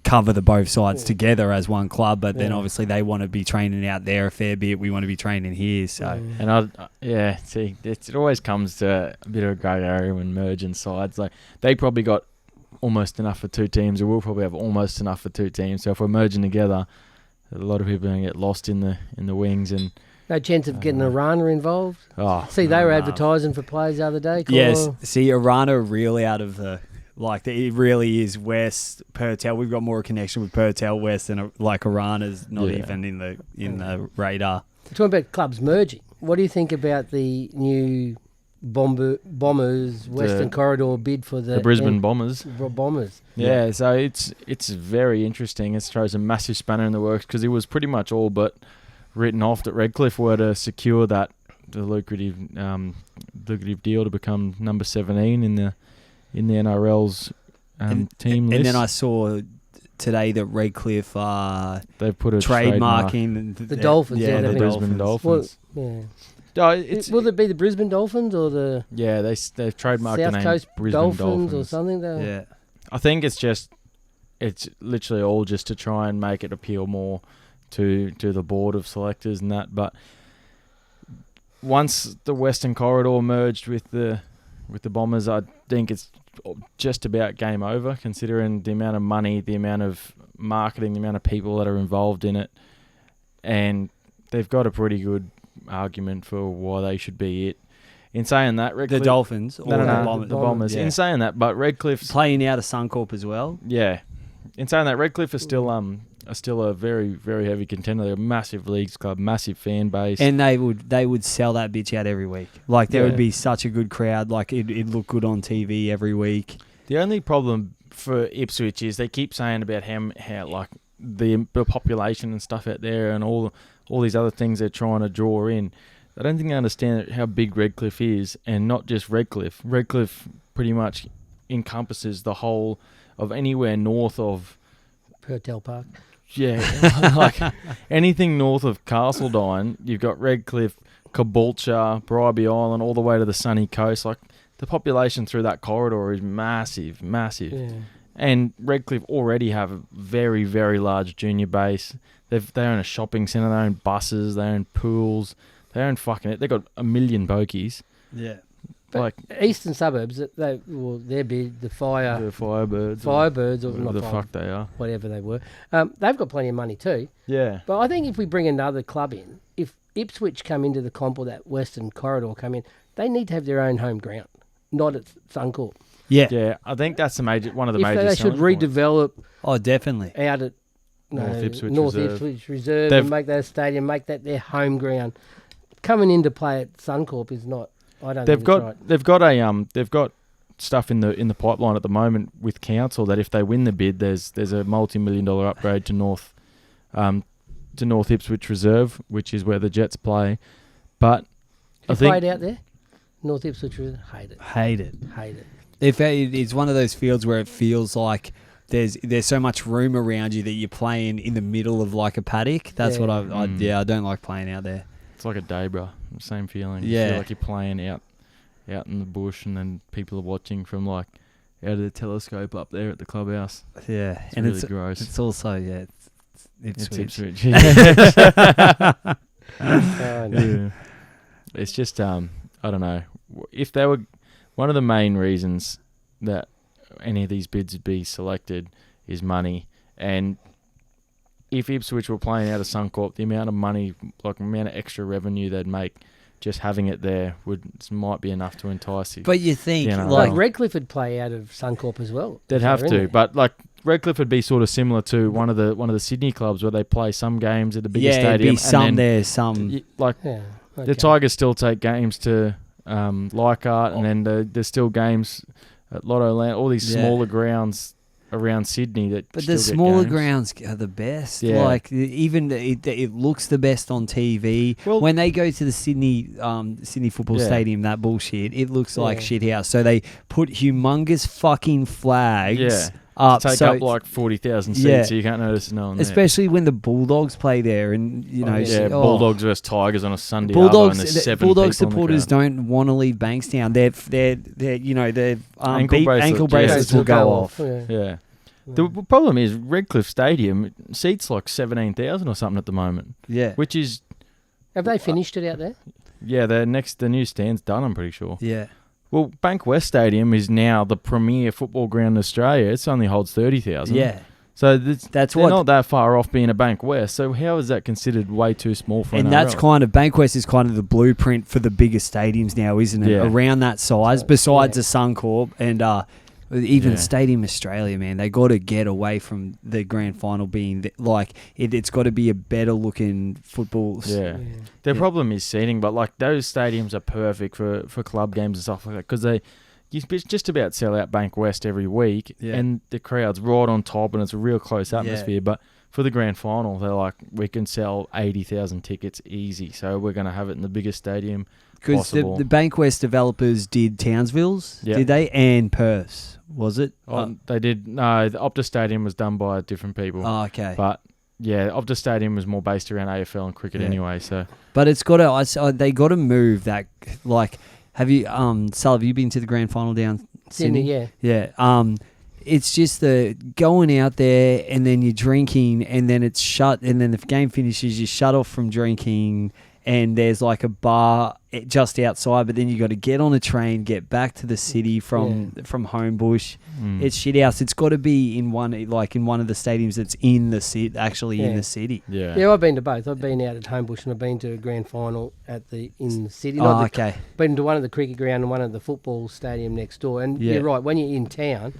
cover the both sides together as one club. But then obviously they want to be training out there a fair bit. We want to be training here. So and see, it always comes to a bit of a grey area when merging sides. Like they probably got almost enough for two teams, or we'll probably have almost enough for two teams. So if we're merging together, a lot of people are going to get lost in the wings and No chance of getting Arana involved? they They were advertising for players the other day. yes, see Arana really out of the it really is West Pertell. We've got more connection with Pertell West than Arana's not even in the radar. We're talking about clubs merging. What do you think about the new Bombers Western Corridor bid for the Brisbane Bombers? Bombers. Yeah, so it's very interesting. It throws a massive spanner in the works because it was pretty much all but written off that Redcliffe were to secure the lucrative deal to become number 17 in the NRL's team list. And then I saw today that Redcliffe they've put a trademarking the Dolphins. Yeah, the Brisbane Dolphins. Well, yeah. Will it be the Brisbane Dolphins or the they've trademarked the South name Coast Brisbane Dolphins or something? Yeah. I think it's literally all just to try and make it appeal more to the board of selectors and that. But once the Western Corridor merged with the Bombers, I think it's just about game over, considering the amount of money, the amount of marketing, the amount of people that are involved in it, and they've got a pretty good argument for why they should be it. In saying that, Redcliffe... The Dolphins? No, the Bombers. Yeah. In saying that, but Redcliffe's... Playing out of Suncorp as well? Yeah. In saying that, Redcliffe is still a very, very heavy contender. They're a massive leagues club, massive fan base. And they would sell that bitch out every week. There would be such a good crowd. It'd look good on TV every week. The only problem for Ipswich is they keep saying about how the population and stuff out there and all these other things they're trying to draw in. I don't think they understand how big Redcliffe is, and not just Redcliffe. Redcliffe pretty much encompasses the whole of anywhere north of Purtell Park. like anything north of Castledine. You've got Redcliffe, Caboolture, Bribie Island, all the way to the sunny coast. Like the population through that corridor is massive. Yeah. And Redcliffe already have a very, very large junior base. They own a shopping centre. They own buses. They own pools. They own fucking it. They got 1 million bokies. Yeah. But like eastern suburbs, they're big. The Firebirds, or not the fuck they are. whatever they were. They've got plenty of money too. Yeah. But I think if we bring another club in, if Ipswich come into the comp or that Western Corridor come in, they need to have their own home ground, not at Suncorp. Yeah. Yeah, I think that's one of the If major. they should selling points. redevelop Oh, definitely. out at North Ipswich North Reserve. Ipswich Reserve They've- and make that a stadium, make that their home ground. Coming into play at Suncorp is not. I don't. They've think got it's right. they've got stuff in the pipeline at the moment with council that if they win the bid, there's a multi-million-dollar upgrade to North Ipswich Reserve, which is where the Jets play. But I You think played out there, North Ipswich Reserve. Hate it. Hate it. Hate it. It's one of those fields where it feels like there's so much room around you that you're playing in the middle of like a paddock. That's Yeah. what I don't like playing out there. it's like a day, bro. Same feeling. You Yeah. feel like you're playing out in the bush, and then people are watching from like out of the telescope up there at the clubhouse. Yeah, It's and really gross. it's also It's Ipswich. Ipswich. Yeah. Oh, no. Yeah. It's just I don't know, if they were one of the main reasons that any of these bids would be selected is money. And if Ipswich were playing out of Suncorp, the amount of money, like the amount of extra revenue they'd make just having it there might be enough to entice you. But you think Yeah, no, Like well. Redcliffe would play out of Suncorp as well. They'd if have they're in to, there. but like Redcliffe would be sort of similar to one of the Sydney clubs where they play some games at the bigger yeah, it'd stadium. be some and then there, some. like Yeah. the okay. Tigers still take games to Leichhardt, and then there's still games at Lotto Land, all these Yeah. smaller grounds around Sydney that But still the get smaller games. grounds are the best. Yeah. Like even it looks the best on TV. Well- when they go to the Sydney Football Yeah. Stadium, that bullshit, it looks like Yeah. shit house. So they put humongous fucking flags Yeah. up. Take so up like 40,000 seats, Yeah. so you can't notice no one there. especially when the Bulldogs play there, and you know, yeah. Yeah, oh. Bulldogs versus Tigers on a Sunday. Bulldogs Bulldogs supporters don't want to leave Bankstown. They're you know their Ankle bracelets, ankle yeah. bracelets will go off. Yeah. Yeah. The problem is Redcliffe Stadium seats like 17,000 or something at the moment, Yeah, which is Have they finished it out there? the new stand's done. I'm pretty sure. yeah. Well, Bank West Stadium is now the premier football ground in Australia. It only holds 30,000. Yeah. So That's they're what- not that far off being a Bank West. So how is that considered way too small for And NRL? that's kind of Bankwest is kind of the blueprint for the bigger stadiums now, isn't it? Yeah. Around that size, So, besides yeah. the Suncorp and even Yeah. Stadium Australia, man, they got to get away from the grand final being like it's got to be a better looking football. Yeah. The Yeah. problem is seating, but like those stadiums are perfect for club games and stuff like that because you just about sell out Bank West every week, Yeah. and the crowd's right on top, and it's a real close atmosphere. But for the grand final, they're like, we can sell 80,000 tickets easy, so we're going to have it in the biggest stadium Because possible. the Bankwest developers did Townsville's, Yeah. did they? And Perth's, was it? They did. No, the Optus Stadium was done by different people. Oh, okay. But yeah, Optus Stadium was more based around AFL and cricket Yeah. anyway. So But it's got to. They got to move that. Like, have you, Sal? Have you been to the grand final down Sydney, Sydney? yeah. Yeah. It's just the going out there and then you're drinking and then it's shut and then the game finishes, you shut off from drinking and there's like a bar just outside, but then you got to get on a train, get back to the city from Homebush. It's shit house. It's got to be in one of the stadiums that's in the city, actually in Yeah. the city. yeah, Yeah, I've been to both. I've been out at Homebush and I've been to a grand final in the city. Oh, Not the- okay. Been to one of the cricket ground and one of the football stadium next door. And Yeah. you're right, when you're in town,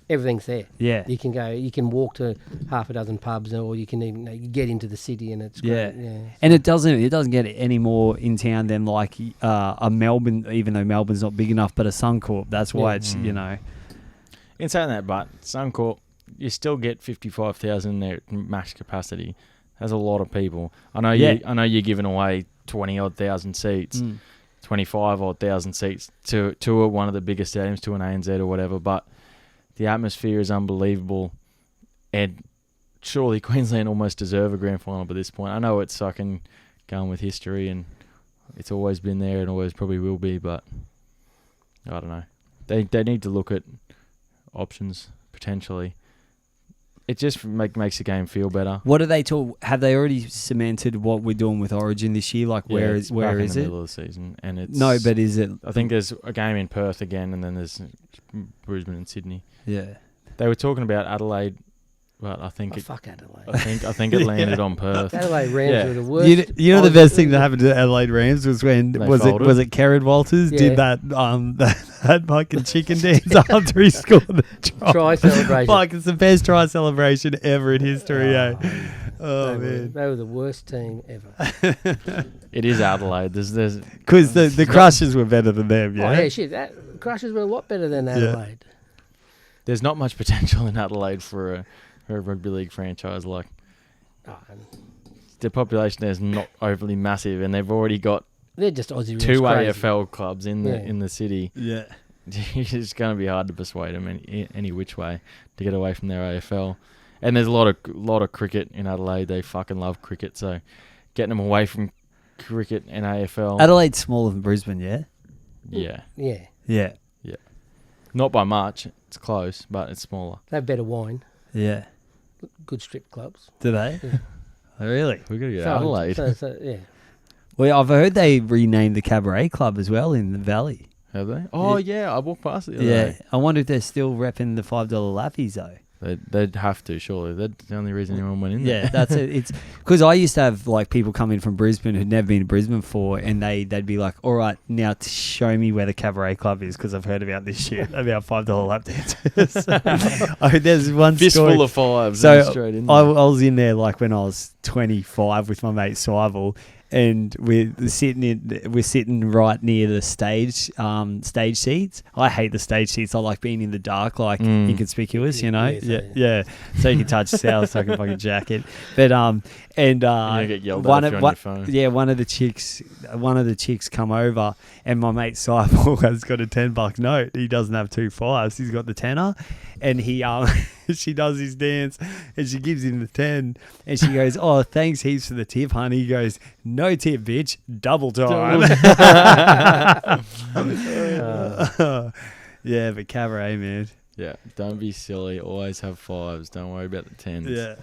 everything's there. Yeah. You can walk to half a dozen pubs, or you can even you get into the city, and it's great. Yeah. And it doesn't get any more in town than like a Melbourne, even though Melbourne's not big enough, but a Suncorp. That's why Yeah. it's you know. In saying that, but Suncorp, you still get 55,000 in their max capacity. That's a lot of people. I know Yeah. you're giving away 20 odd thousand seats. 25,000 seats to one of the biggest stadiums, to an ANZ or whatever. But the atmosphere is unbelievable, and surely Queensland almost deserve a grand final by this point. I know it's fucking going with history, and it's always been there and always probably will be, but I don't know. They need to look at options potentially. It just makes the game feel better. What are they have they already cemented what we're doing with Origin this year? Like where is back in it? the middle of the season, and it's No, but is it? I think there's a game in Perth again, and then there's Brisbane and Sydney. Yeah. They were talking about Adelaide, but I think fuck Adelaide. I think it landed on Perth. Adelaide Rams Yeah. were the worst. You know the best thing that happened to Adelaide Rams was when They was folded. it Kerrod Walters Yeah. did that fucking chicken dance after he scored the Try celebration. Fuck, it's the best try celebration ever in history, eh? Oh they man. were the worst team ever. It is Adelaide. There's Because the Crushers were better than them, yeah? Oh, yeah, shit. That Crushers were a lot better than Adelaide. there's not much potential in Adelaide for a rugby league franchise. Like Oh, and the population there is not overly massive, and they've already got they're just Aussie two Rules crazy. AFL clubs in the Yeah. in the city. Yeah. It's going to be hard to persuade them any which way to get away from their AFL. And there's a lot of cricket in Adelaide. They fucking love cricket, so getting them away from cricket and AFL. Adelaide's smaller than Brisbane, yeah? Yeah, Yeah, Yeah. not by much. It's close, but it's smaller. they have better wine, Yeah. good strip clubs. Do they? Yeah. Oh, really? We got to go to Adelaide. So, yeah. Well, I've heard they renamed the Cabaret Club as well in the Valley. Have they? Oh yeah, I walked past it. The other Yeah. day. I wonder if they're still repping the $5 lappies though. They'd have to, surely. That's the only reason anyone went in there. Yeah, that's it. It's because I used to have like people come in from Brisbane who'd never been to Brisbane before, and they'd be like, "All right, now show me where the Cabaret Club is," because I've heard about this shit about $5 lap dances. There's one Fistful story. of fives. So and straight in I there. was in there like when I was 25 with my mate Sybil, and we're sitting right near the stage seats. I hate the stage seats. I like being in the dark, like inconspicuous, you know. Yeah. So you can touch yourself, so I can fucking jack it. But You're gonna get yelled one at if of you're on your phone. yeah, one of the chicks come over, and my mate Sybil has got a $10 note. He doesn't have 2 5s. He's got the tenner, and he she does his dance, and she gives him the 10, and she goes, "Oh, thanks heaps for the tip, honey." He goes, "No tip, bitch, double time." Yeah, but Cabaret, man. Yeah, don't be silly. Always have 5s. Don't worry about the 10s. Yeah.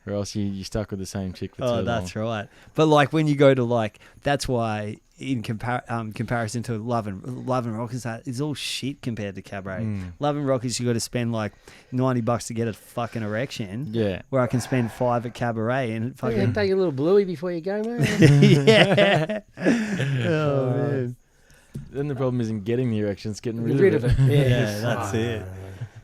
Or else you're stuck with the same chick for too long. Oh, that's right. But like when you go to like, that's why in comparison to Love and Rockers, it's all shit compared to Cabaret. Love and Rockers, you got to spend like $90 to get a fucking erection. Yeah. Where I can spend 5 at Cabaret and fucking Take a little bluey before you go, mate. yeah. Oh man. Then the problem isn't getting the erection, it's getting Rid of it. Yeah, that's it.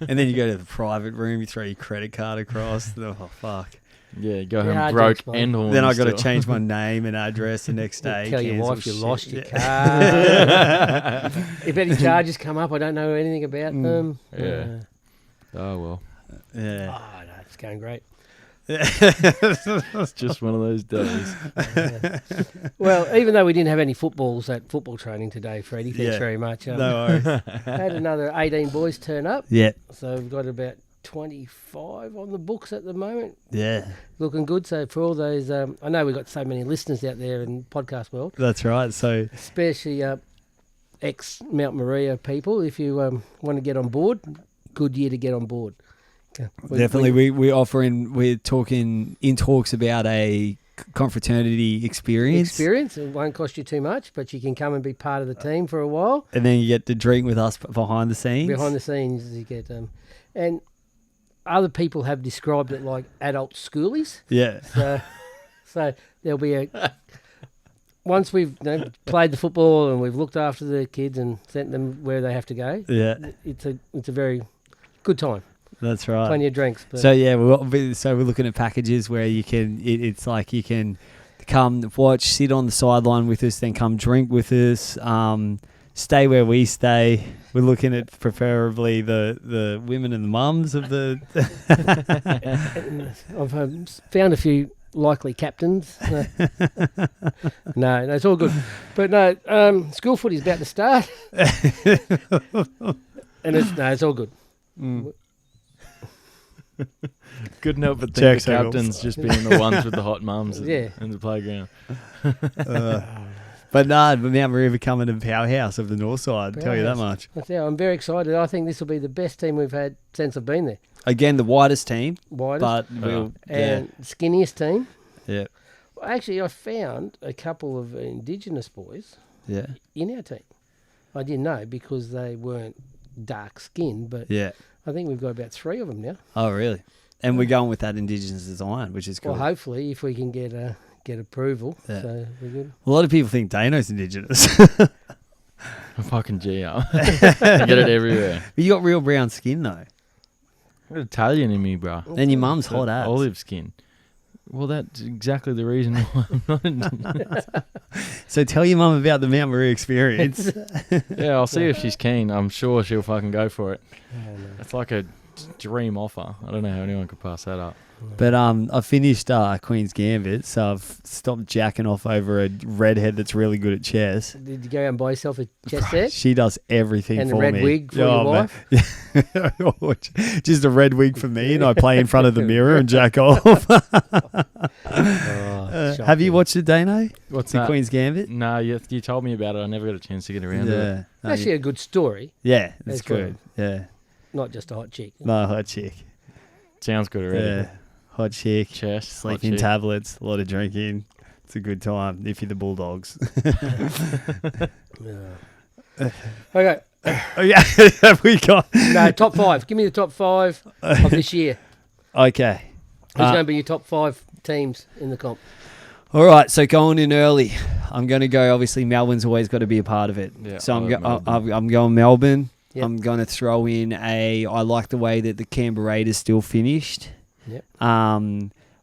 And then you go to the private room, you throw your credit card across. Oh fuck. Yeah, you go Yeah, home hard broke jokes, mate. and horny Then I got to still. change my name and address the next day. Tell your cancel wife you shit. lost your Yeah. car. If any charges come up, I don't know anything about them. Yeah. Oh, well. Yeah. Oh, no, it's going great. It's just one of those days. Well, even though we didn't have any footballs at football training today, Freddie, thanks Yeah. very much. No worries. Had another 18 boys turn up, Yeah. so we've got about 25 on the books at the moment. Yeah. Looking good. So for all those, I know we've got so many listeners out there in podcast world, That's right. So especially ex-Mount Maria people. If you want to get on board, good year to get on board. Yeah. definitely we're talking in talks about a confraternity experience. It won't cost you too much, but you can come and be part of the team for a while. And then you get to drink with us behind the scenes. Behind the scenes, you get and other people have described it like adult schoolies. Yeah. So there'll be once we've played the football and we've looked after the kids and sent them where they have to go. Yeah. It's a very good time. That's right. Plenty of drinks. But So yeah, we're looking at packages where you can. It's like you can come watch, sit on the sideline with us, then come drink with us. Stay where we stay. We're looking at preferably the women and the mums of the. I've found a few likely captains. No, it's all good. But no, school footy's about to start. And it's all good. Couldn't help but think Jack the captains just being the ones with the hot mums Yeah. in the playground. But Mount Maria becoming a powerhouse of the north side, I'll tell you that much. I'm very excited. I think this will be the best team we've had since I've been there. Again, the widest team, Widest but we'll, and skinniest team. yeah. Well, actually, I found a couple of Indigenous boys Yeah. in our team. I didn't know because they weren't dark skinned, but Yeah. I think we've got about 3 of them now. Oh, really? And we're going with that Indigenous design, which is cool. Well, hopefully, if we can get approval. Yeah. So we're good. A lot of people think Dano's Indigenous. Fucking G up. Get it everywhere. But you got real brown skin, though. I got Italian in me, bro. And your mum's hot ass. Olive skin. Well, that's exactly the reason why I'm not Indigenous. So tell your mum about the Mount Maria experience. Yeah, I'll see if she's keen. I'm sure she'll fucking go for it. It's like a dream offer. I don't know how anyone could pass that up. But I finished Queen's Gambit, so I've stopped jacking off over a redhead that's really good at chess. Did you go out and buy yourself a chess set? She does everything And for a red me. wig for your wife? Man. Just a red wig for me, and I play in front of the mirror and jack off. Have you watched it, Dano? What's The that? Queen's Gambit? No, you told me about it. I never got a chance to get around to it. Yeah. It's actually a good story, Yeah, it's That's good. Yeah. not just a hot chick. No, hot chick. Sounds good already. Yeah. Hot chick. Chess. Sleeping hot chick. tablets, a lot of drinking. It's a good time if you're the Bulldogs. Okay, Oh, yeah. Have we got? no, top 5. Give me the top 5 of this year. Okay. Who's going to be your top 5 teams in the comp? All right, so going in early, I'm going to go. Obviously, Melbourne's always got to be a part of it. Yeah, so I I'm love Melbourne. I'm going Melbourne. Yep. I'm going to throw in I like the way that the Canberra Raiders still finished. Yep. I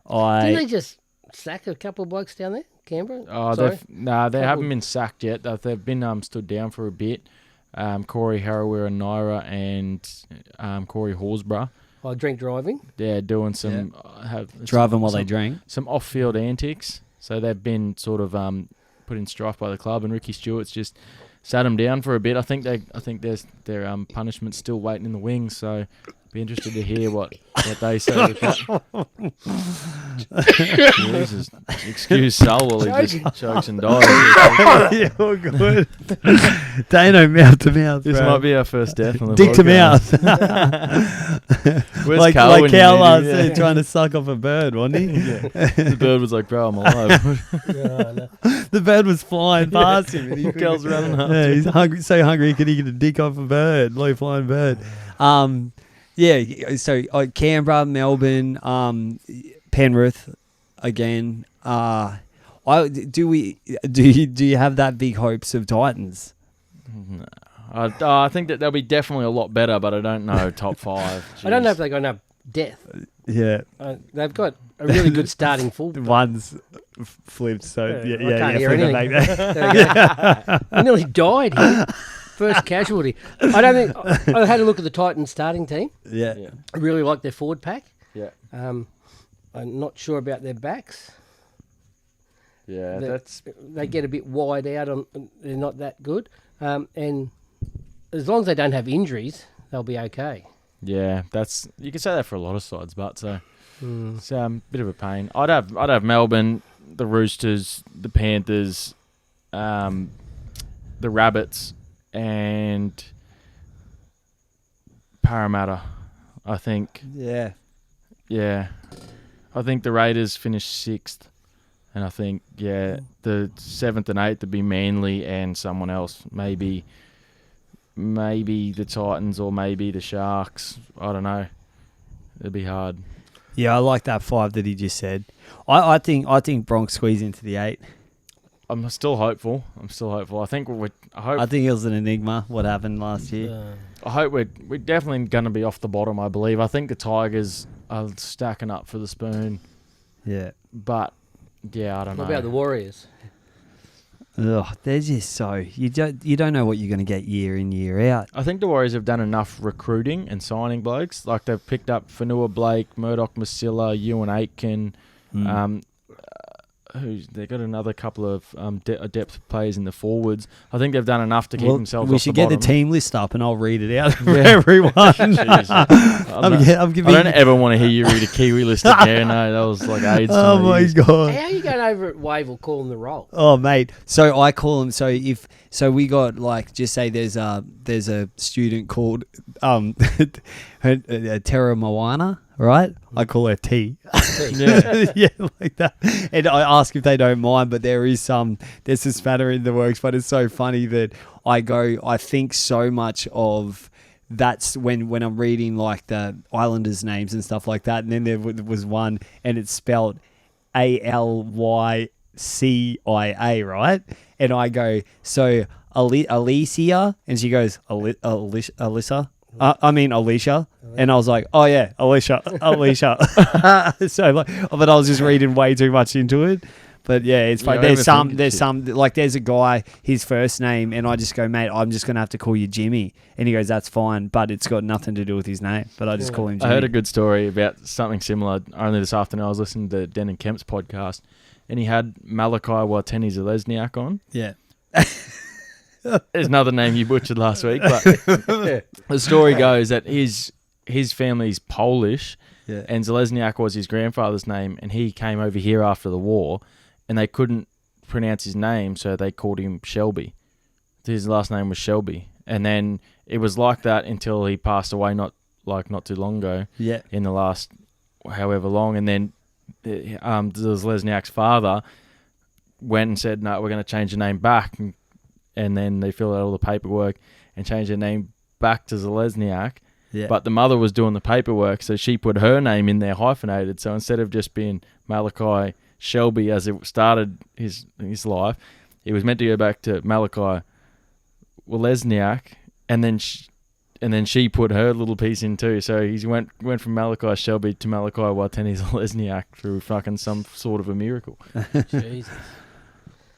Didn't they just sack a couple of blokes down there, Canberra? Oh, Sorry? they Couple- haven't been sacked yet. They've been stood down for a bit. Corey Harrower and Naira and Corey Horsburgh. Oh, drink driving. They're doing some driving while they drank. some off-field antics. So they've been sort of put in strife by the club, and Ricky Stewart's just sat them down for a bit. I think their punishment's still waiting in the wings. So be interested to hear what they say with that. Jesus. Excuse Sol while he just chokes and dies. Yeah, all good. Dano, mouth to mouth. This bro. might be our first death on the Dick to podcast. mouth. Where's like Carl like when you Cal need last him? Yeah. trying to suck off a bird, wasn't he? The bird was like, bro, I'm alive. The bird was flying past him. And he Cal's running up. Yeah, he's hungry, so hungry he could get a dick off a bird, low flying bird. Yeah, so Canberra, Melbourne, Penrith, again. Do you have that big hopes of Titans? No. I think that they'll be definitely a lot better, but I don't know top 5. I don't know if Jeez. they're going to have depth. Yeah, They've got a really good starting full. one's flipped. So Yeah, yeah, I can't hear flip it anything. back there. There we go. I nearly died here. First casualty. I don't think I had a look at the Titans starting team. Yeah. Yeah. I really like their forward pack. Yeah. I'm not sure about their backs. Yeah, The- that's They get a bit wide out on. They're not that good. And as long as they don't have injuries, they'll be okay. yeah, that's you can say that for a lot of sides, but it's a bit of a pain. I'd have Melbourne, the Roosters, the Panthers, the Rabbits, and Parramatta. I think. Yeah. Yeah, I think the Raiders finished 6th, and I think the 7th and 8th would be Manly and someone else, maybe the Titans or maybe the Sharks. I don't know. It'd be hard. Yeah, I like that 5 that he just said. I think Bronx squeeze into the 8. I'm still hopeful. I think I think it was an enigma what happened last year. I hope we're definitely going to be off the bottom. I believe. I think the Tigers are stacking up for the spoon, Yeah. but yeah, I don't know. What about the Warriors? Ugh, they're just so you don't know what you're going to get year in year out. I think the Warriors have done enough recruiting and signing blokes. Like they've picked up Fanua Blake, Murdoch Masilla, Ewan Aitken. they got another couple of depth players in the forwards. I think they've done enough to keep Well, themselves. we off should the get the bottom. team list up and I'll read it out for everyone. Jesus. I'm giving I don't ever want to hear you read a Kiwi list again. No, that was like AIDS. to Oh me. my Years. god. How are you going over at Wavell calling the roll? Oh mate, so I call him. So we got like, just say there's a student called Terra Moana, right? I call her T. Yeah. Yeah, like that. And I ask if they don't mind, but there's some spatter in the works. But it's so funny that I think so much of. That's when I'm reading like the Islanders' names and stuff like that, and then there was one, and it's spelled AlYcia, right? And I go, so Alicia, and she goes, Alicia. Alicia. And I was like, oh yeah, Alicia. So like, but I was just reading way too much into it. But yeah, it's funny. There's some like there's a guy, his first name, and I just go, mate, I'm just gonna have to call you Jimmy, and he goes, that's fine, but it's got nothing to do with his name. But I just call him Jimmy. I heard a good story about something similar only this afternoon. I was listening to Den and Kemp's podcast, and he had Malachi Wateni Zalesniak on. Yeah. There's another name you butchered last week, but the story goes that his family's Polish, Yeah. and Zalesniak was his grandfather's name, and he came over here after the war, and they couldn't pronounce his name, so they called him Shelby. His last name was Shelby, and then it was like that until he passed away not too long ago. Yeah. In the last however long, and then Zalesniak's father went and said, "No, we're going to change the name back," and then they filled out all the paperwork and changed the name back to Zalesniak. Yeah. But the mother was doing the paperwork, so she put her name in there hyphenated. So instead of just being Malachi Shelby as it started his life, he was meant to go back to Malachi Lesniak, and then she put her little piece in too. So he went from Malachi Shelby to Malachi Wateni Lesniak through fucking some sort of a miracle. Jesus.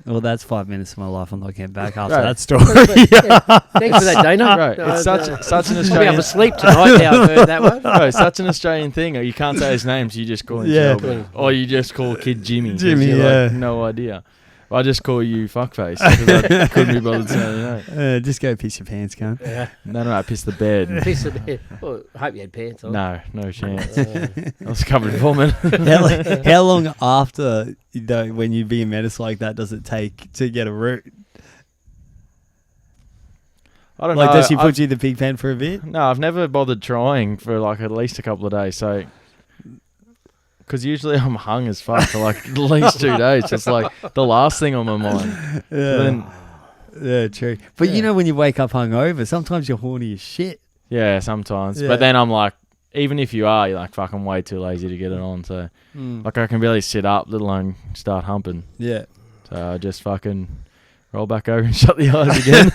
Well, that's 5 minutes of my life. I'm not getting back after Right. that story. Thanks for that, Dana. Right, it's such an I'll be Australian. able to sleep tonight now I've heard that one. Bro, it's such an Australian thing. You can't say his name, so you just call him Yeah. Shelby. Or you just call kid Jimmy. 'cause Jimmy, you're yeah. like, no idea. I just call you fuckface because I couldn't be bothered saying your name. Just go piss your pants, cunt. Yeah. No, piss the bed. Piece of bed. Well, I hope you had pants on. No chance. I was covered in vomit. How long after, when you be a menace like that, does it take to get a root? I don't Like, know. does she put you in the pig pen for a bit? No, I've never bothered trying for like at least a couple of days. So, because usually I'm hung as fuck for like at least 2 days. It's like the last thing on my mind. Yeah. Yeah, true. But Yeah. you know, when you wake up hungover, sometimes you're horny as shit. Yeah, sometimes. Yeah. But then I'm like, even if you are, you're like, fuck, I'm way too lazy to get it on. So, like, I can barely sit up, let alone start humping. Yeah. So I just fucking roll back over and shut the eyes again.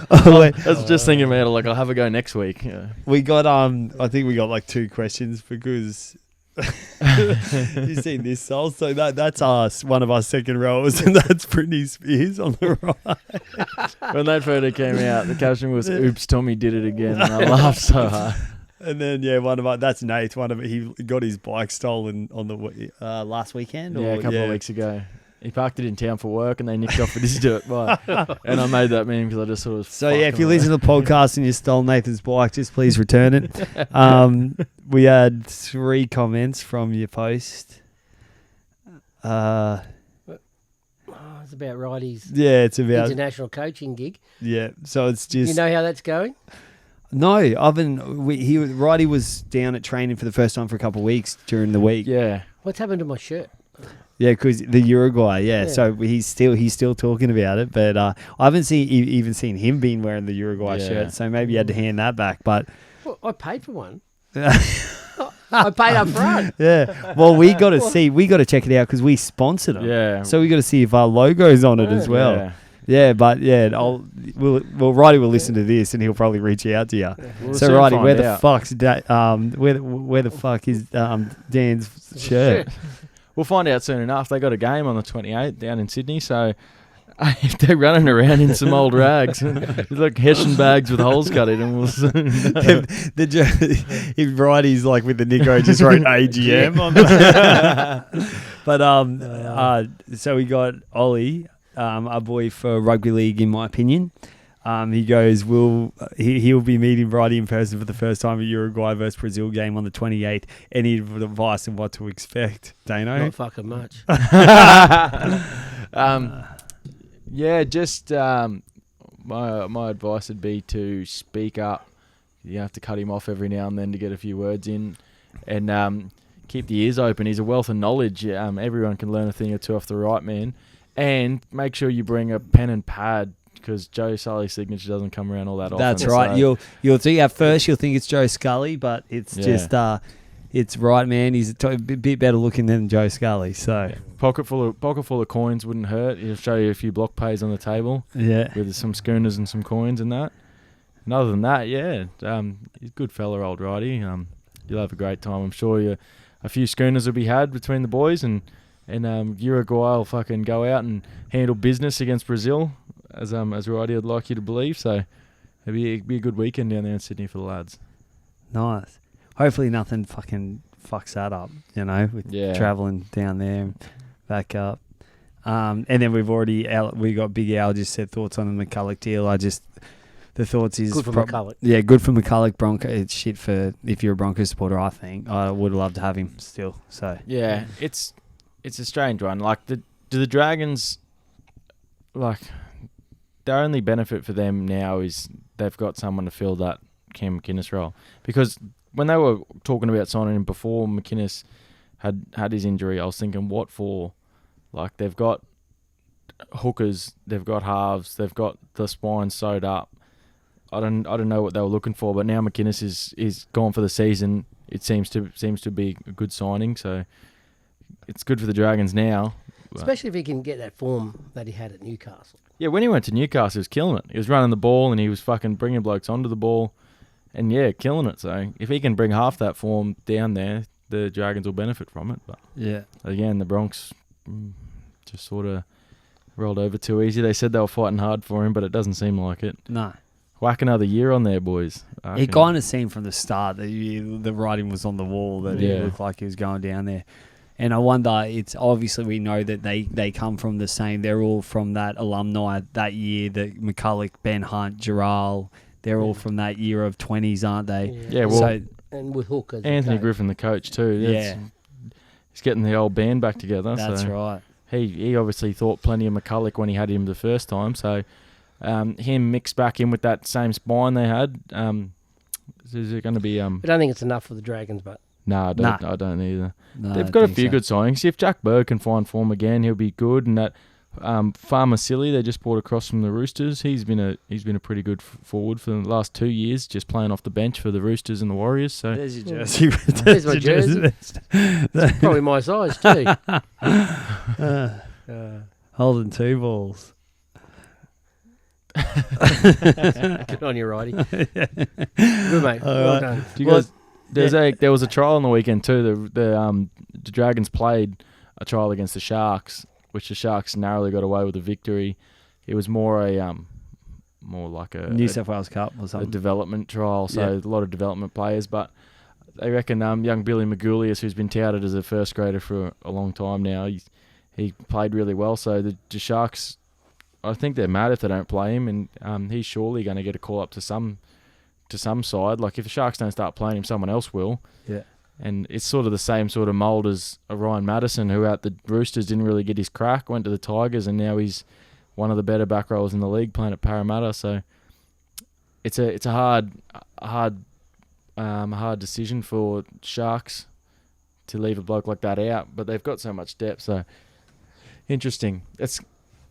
Oh, wait. I was just thinking about it, like, I'll have a go next week. Yeah. We got I think we got like 2 questions because you seen this, Sol? So that's us, one of our second rowers, and that's Britney Spears on the right. When that photo came out, the caption was, "Oops, Tommy did it again," and I laughed so hard. And then that's Nate. He got his bike stolen on the last weekend. Yeah, a couple of weeks ago. He parked it in town for work, and they nicked off with his dirt bike. And I made that meme because I just sort of. So yeah, if you listen to the podcast and you stole Nathan's bike, just please return it. We had 3 comments from your post. Oh, it's about Righty's Yeah, it's about international coaching gig. yeah. So it's just You know how that's going? no. Righty was down at training for the first time for a couple of weeks during the week. Yeah. What's happened to my shirt? Yeah, because the Uruguay, yeah. Yeah. So he's still talking about it, but I haven't even seen him being wearing the Uruguay Yeah. shirt. So maybe you had to hand that back. But Well, I paid for one. I paid up front. yeah, well, we got to check it out because we sponsored them. Yeah. So we got to see if our logo's on it as well. Yeah. Yeah, but yeah, Righty will listen to this and he'll probably reach out to you. We'll So soon Righty, find where the out. fuck's where the fuck is Dan's shirt? We'll find out soon enough. They got a game on the 28th down in Sydney, so They're running around in some old rags. It's like Hessian bags with holes cut in them. If Righty's like with the Nico just wrote AGM on the But so we got Ollie, our boy for rugby league, in my opinion. He goes, he'll be meeting Righty in person for the first time at Uruguay versus Brazil game on the 28th. Any advice on what to expect, Dano? Not fucking much. Yeah, just my advice would be to speak up. You have to cut him off every now and then to get a few words in, and keep the ears open. He's a wealth of knowledge. Everyone can learn a thing or two off the right man, and make sure you bring a pen and pad, because Joe Sully's signature doesn't come around all that often. That's right. So. You'll see at first you'll think it's Joe Scully, but it's just it's right, man. He's a bit better looking than Joe Scully. So pocket full of coins wouldn't hurt. He'll show you a few block pays on the table. Yeah, with some schooners and some coins and that. And other than that, he's a good fella, old Righty. You'll have a great time. I'm sure a few schooners will be had between the boys, and Uruguay will fucking go out and handle business against Brazil, as Righty would like you to believe. So it'll be a good weekend down there in Sydney for the lads. Nice. Hopefully nothing fucking fucks that up, with travelling down there and back up. And then we got Big Al just said thoughts on the McCulloch deal. The thoughts is good for McCulloch. Yeah, good for McCulloch. Bronco, it's shit for if you're a Broncos supporter. I think I would love to have him still. So yeah, it's a strange one. Like do the Dragons, like their only benefit for them now is they've got someone to fill that Cam McInnes role, because when they were talking about signing him before McInnes had his injury, I was thinking, what for? Like, they've got hookers, they've got halves, they've got the spine sewed up. I don't know what they were looking for, but now McInnes is gone for the season. It seems to be a good signing, so it's good for the Dragons now. Especially if he can get that form that he had at Newcastle. Yeah, when he went to Newcastle, he was killing it. He was running the ball and he was fucking bringing blokes onto the ball. And killing it. So if he can bring half that form down there, the Dragons will benefit from it. But again, the Bronx just sort of rolled over too easy. They said they were fighting hard for him, but it doesn't seem like it. No. Whack another year on there, boys. It kind of seemed from the start that the writing was on the wall, that it looked like he was going down there. And I wonder, it's obviously we know that they come from the same. They're all from that alumni that year, that McCulloch, Ben Hunt, Giral. They're all from that year of 20s, aren't they? Yeah, well, and with Hook as Anthony Griffin, the coach, too. He's getting the old band back together. That's right. He obviously thought plenty of McCulloch when he had him the first time. So him mixed back in with that same spine they had. Is it going to be... I don't think it's enough for the Dragons, but... No, I don't either. No, They've got a few good signings. If Jack Berg can find form again, he'll be good. And that Farmer Silly they just brought across from the Roosters, he's been a pretty good forward for the last 2 years, just playing off the bench for the Roosters and the Warriors. So there's your jersey. There's my jersey. That's probably my size too. Holding two balls. Good on you, Righty. Good mate. Well done. Do you guys? There was a trial on the weekend too. The Dragons played a trial against the Sharks, which the Sharks narrowly got away with a victory. It was more like a New South Wales Cup or something. A development trial, so a lot of development players. But they reckon young Billy Magoulias, who's been touted as a first grader for a long time now, he played really well. So the Sharks, I think they're mad if they don't play him, and he's surely going to get a call up to some side. Like if the Sharks don't start playing him, someone else will. Yeah. And it's sort of the same sort of mould as a Ryan Madison, who at the Roosters didn't really get his crack, went to the Tigers, and now he's one of the better back rowers in the league playing at Parramatta. So it's a hard decision for Sharks to leave a bloke like that out, but they've got so much depth. So interesting. It's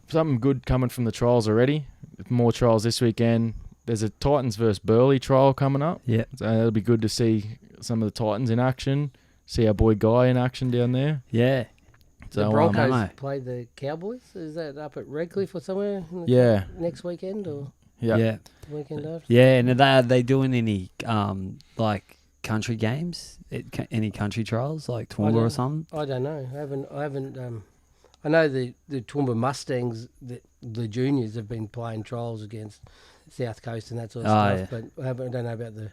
something good coming from the trials already. More trials this weekend. There's a Titans versus Burleigh trial coming up. Yeah. So it'll be good to see some of the Titans in action. See our boy Guy in action down there. Yeah. So the Broncos play the Cowboys. Is that up at Redcliffe or somewhere? Next weekend or? Yeah. The weekend after. Yeah, and are they doing any like country games? Any country trials like Toowoomba or something? I don't know. I haven't. I know the Toowoomba Mustangs that the juniors have been playing trials against South Coast and that sort of stuff. But I don't know about the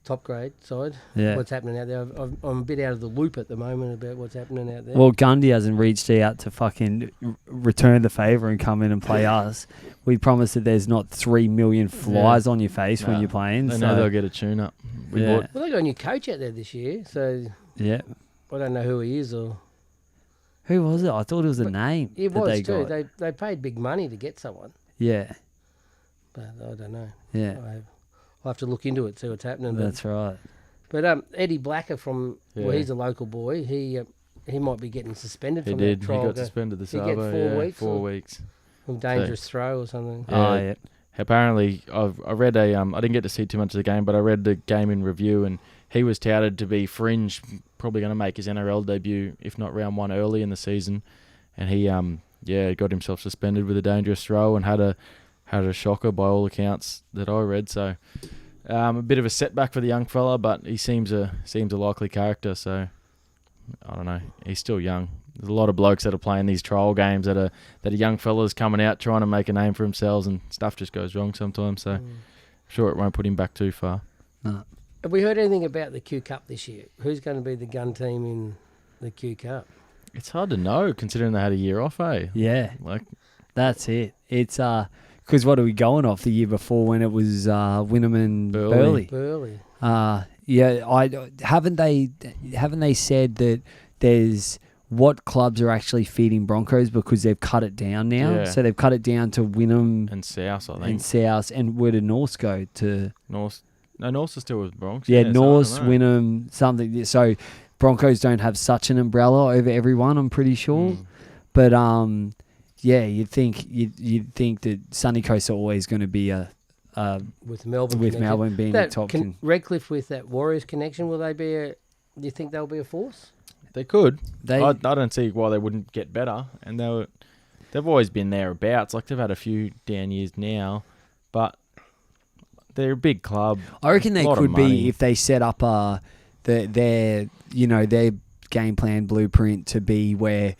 top grade side. Yeah. What's happening out there? I'm a bit out of the loop at the moment about what's happening out there. Well, Gundy hasn't reached out to fucking return the favour and come in and play us. We promise that there's not 3 million flies on your face when you're playing. They know they'll get a tune-up. Well, they got a new coach out there this year, so yeah. I don't know who he is or... Who was it? I thought it was a name. It that was they too. got. They paid big money to get someone. Yeah. But I don't know. Yeah. I'll have to look into it, see what's happening. That's right. But Eddie Blacker well, he's a local boy. He might be getting suspended from that trial. He got suspended this He get 4 weeks. 4 weeks. From dangerous throw or something. Yeah. Apparently, I read I didn't get to see too much of the game, but I read the game in review, and he was touted to be fringe, probably going to make his NRL debut, if not round one early in the season. And he got himself suspended with a dangerous throw and had a shocker by all accounts that I read. So a bit of a setback for the young fella, but he seems a likely character. So I don't know. He's still young. There's a lot of blokes that are playing these trial games that are young fellas coming out trying to make a name for themselves, and stuff just goes wrong sometimes. So I'm sure it won't put him back too far. No. Have we heard anything about the Q Cup this year? Who's going to be the gun team in the Q Cup? It's hard to know considering they had a year off, eh? Yeah. That's it. It's because what are we going off the year before when it was Wynnum and Burleigh? Burleigh. Haven't they said that there's what clubs are actually feeding Broncos because they've cut it down now? Yeah. So they've cut it down to Wynnum and South, I think. And South, and where did North go to? North. No, North is still with Bronx. Yeah, North, Wynnum, something. So Broncos don't have such an umbrella over everyone, I'm pretty sure. But you'd think that Sunny Coast are always going to be with Melbourne. With Melbourne being the top. Redcliffe with that Warriors connection, will they be do you think they'll be a force? They could. I don't see why they wouldn't get better, and they've always been thereabouts. Like they've had a few down years now, but they're a big club. I reckon they could be if they set up their game plan blueprint to be where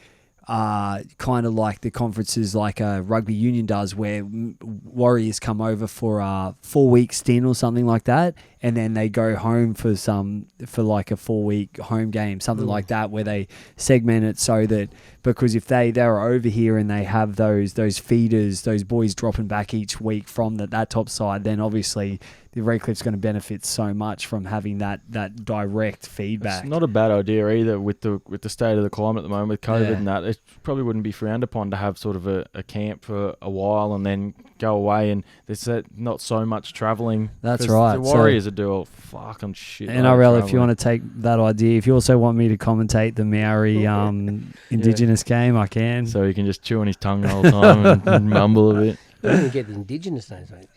kind of like the conferences like a rugby union does, where Warriors come over for a 4-week stint or something like that, and then they go home for like a 4-week home game, something like that, where they segment it so that, because if they're over here and they have those feeders, those boys dropping back each week from that top side, then obviously the Redcliffe's going to benefit so much from having that direct feedback. It's not a bad idea either with the state of the climate at the moment with COVID and that. It probably wouldn't be frowned upon to have sort of a camp for a while and then go away, and there's not so much travelling. That's right. The Warriors do all fucking shit. NRL, if you want to take that idea, if you also want me to commentate the Maori Indigenous game, I can. So he can just chew on his tongue the whole time and mumble a bit. You don't even get the Indigenous names, mate.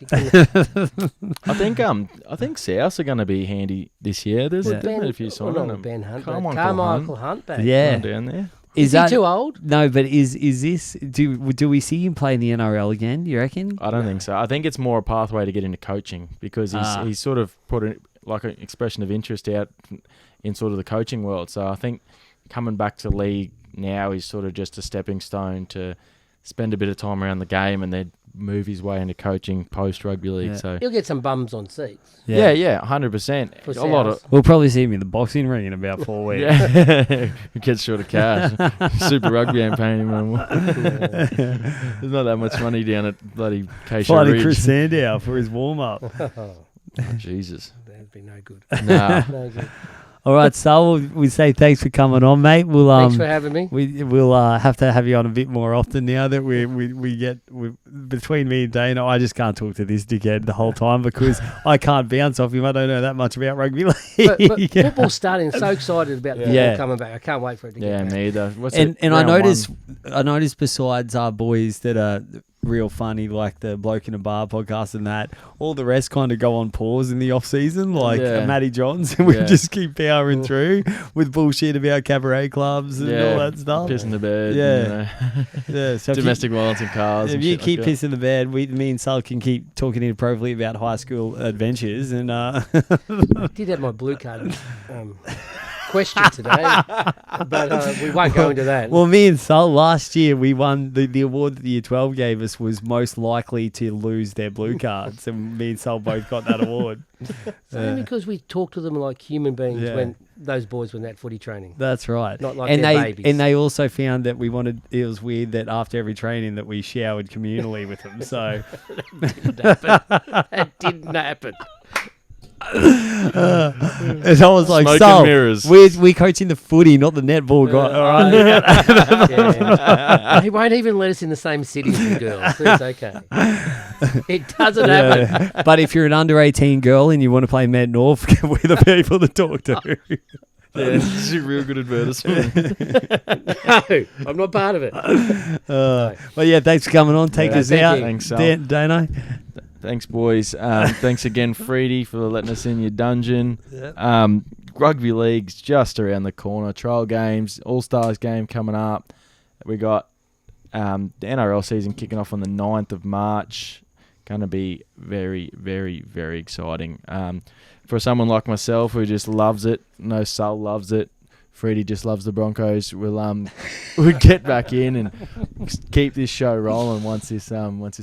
I think Souths are going to be handy this year. There's been a few signing them. Ben Hunt, Carmichael Hunt back. Yeah, down there. Is he too old? No, but is this do we see him play in the NRL again? You reckon? I don't think so. I think it's more a pathway to get into coaching because he's sort of put an expression of interest out in sort of the coaching world. So I think coming back to league now is sort of just a stepping stone to spend a bit of time around the game and then move his way into coaching post rugby league. So he'll get some bums on seats. Yeah, 100%. A lot of. We'll probably see him in the boxing ring in about 4 weeks. Yeah, he gets short of cash. Super Rugby ain't paying him anymore. There's not that much money down at bloody Keisha Ridge. Chris Sandow for his warm up. Oh, Jesus, that'd be no good. Nah. No good. All right, Sal, we say thanks for coming on, mate. Thanks for having me. We'll have to have you on a bit more often now that we get between me and Dana. I just can't talk to this dickhead the whole time because I can't bounce off him. I don't know that much about rugby league. But football's starting. So excited about the football coming back. I can't wait for it to get back. Me either. And I noticed besides our boys that are real funny, like the Bloke in a Bar podcast and that, all the rest kind of go on pause in the off season, like Matty Johns, and we just keep powering through with bullshit about cabaret clubs and all that stuff. Piss in the bed. So domestic violence in cars. If you keep pissing the bed, me and Sal can keep talking inappropriately about high school adventures. And I did have my blue card question today, but we won't go into that. Well, me and Sol last year we won the award that the Year 12 gave us was most likely to lose their blue cards, and me and Sol both got that award. Only because we talk to them like human beings Yeah. when those boys were in that footy training. That's right. Not like and they're they babies. and they also found that it was weird that after every training that we showered communally with them. So That didn't happen. and I was like, Smoke and Sol, mirrors. we're coaching the footy, not the netball guy. All right. Yeah. He won't even let us in the same city as the girls. So it's okay. It doesn't happen. Yeah. But if you're an under 18 girl and you want to play Med North, we're the people to talk to. Yeah, this is a real good advertisement. No, I'm not part of it. But yeah, thanks for coming on. Take Yeah, us thank out. you. Thanks, Sal. Dano. Thanks, boys. Thanks again, Freedy, for letting us in your dungeon. Rugby league's just around the corner. Trial games, All-Stars game coming up. We got the NRL season kicking off on the 9th of March. Going to be very, very, very exciting. For someone like myself who just loves it, no Sol loves it, Freddie just loves the Broncos. We'll get back in and keep this show rolling once this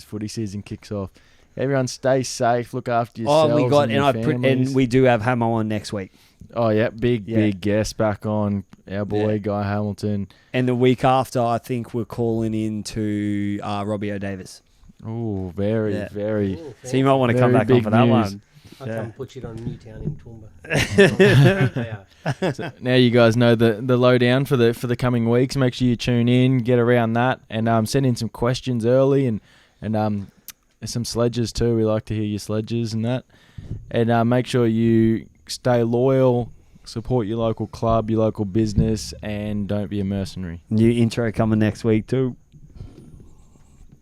footy season kicks off. Everyone stay safe, look after yourselves. Oh, we got and your families. and we do have Hamo on next week. Oh yeah, big guest back on, our boy Guy Hamilton. And the week after, I think we're calling in to Robbie O'Davis. Oh, very. Ooh, So you might want to come Very back on big for that news. one. I'll come and put you on Newtown in Toowoomba. So now you guys know the lowdown for the coming weeks. Make sure you tune in, get around that, and send in some questions early and some sledges too. We like to hear your sledges and that. And make sure you stay loyal, support your local club, your local business, and don't be a mercenary. New intro coming next week too.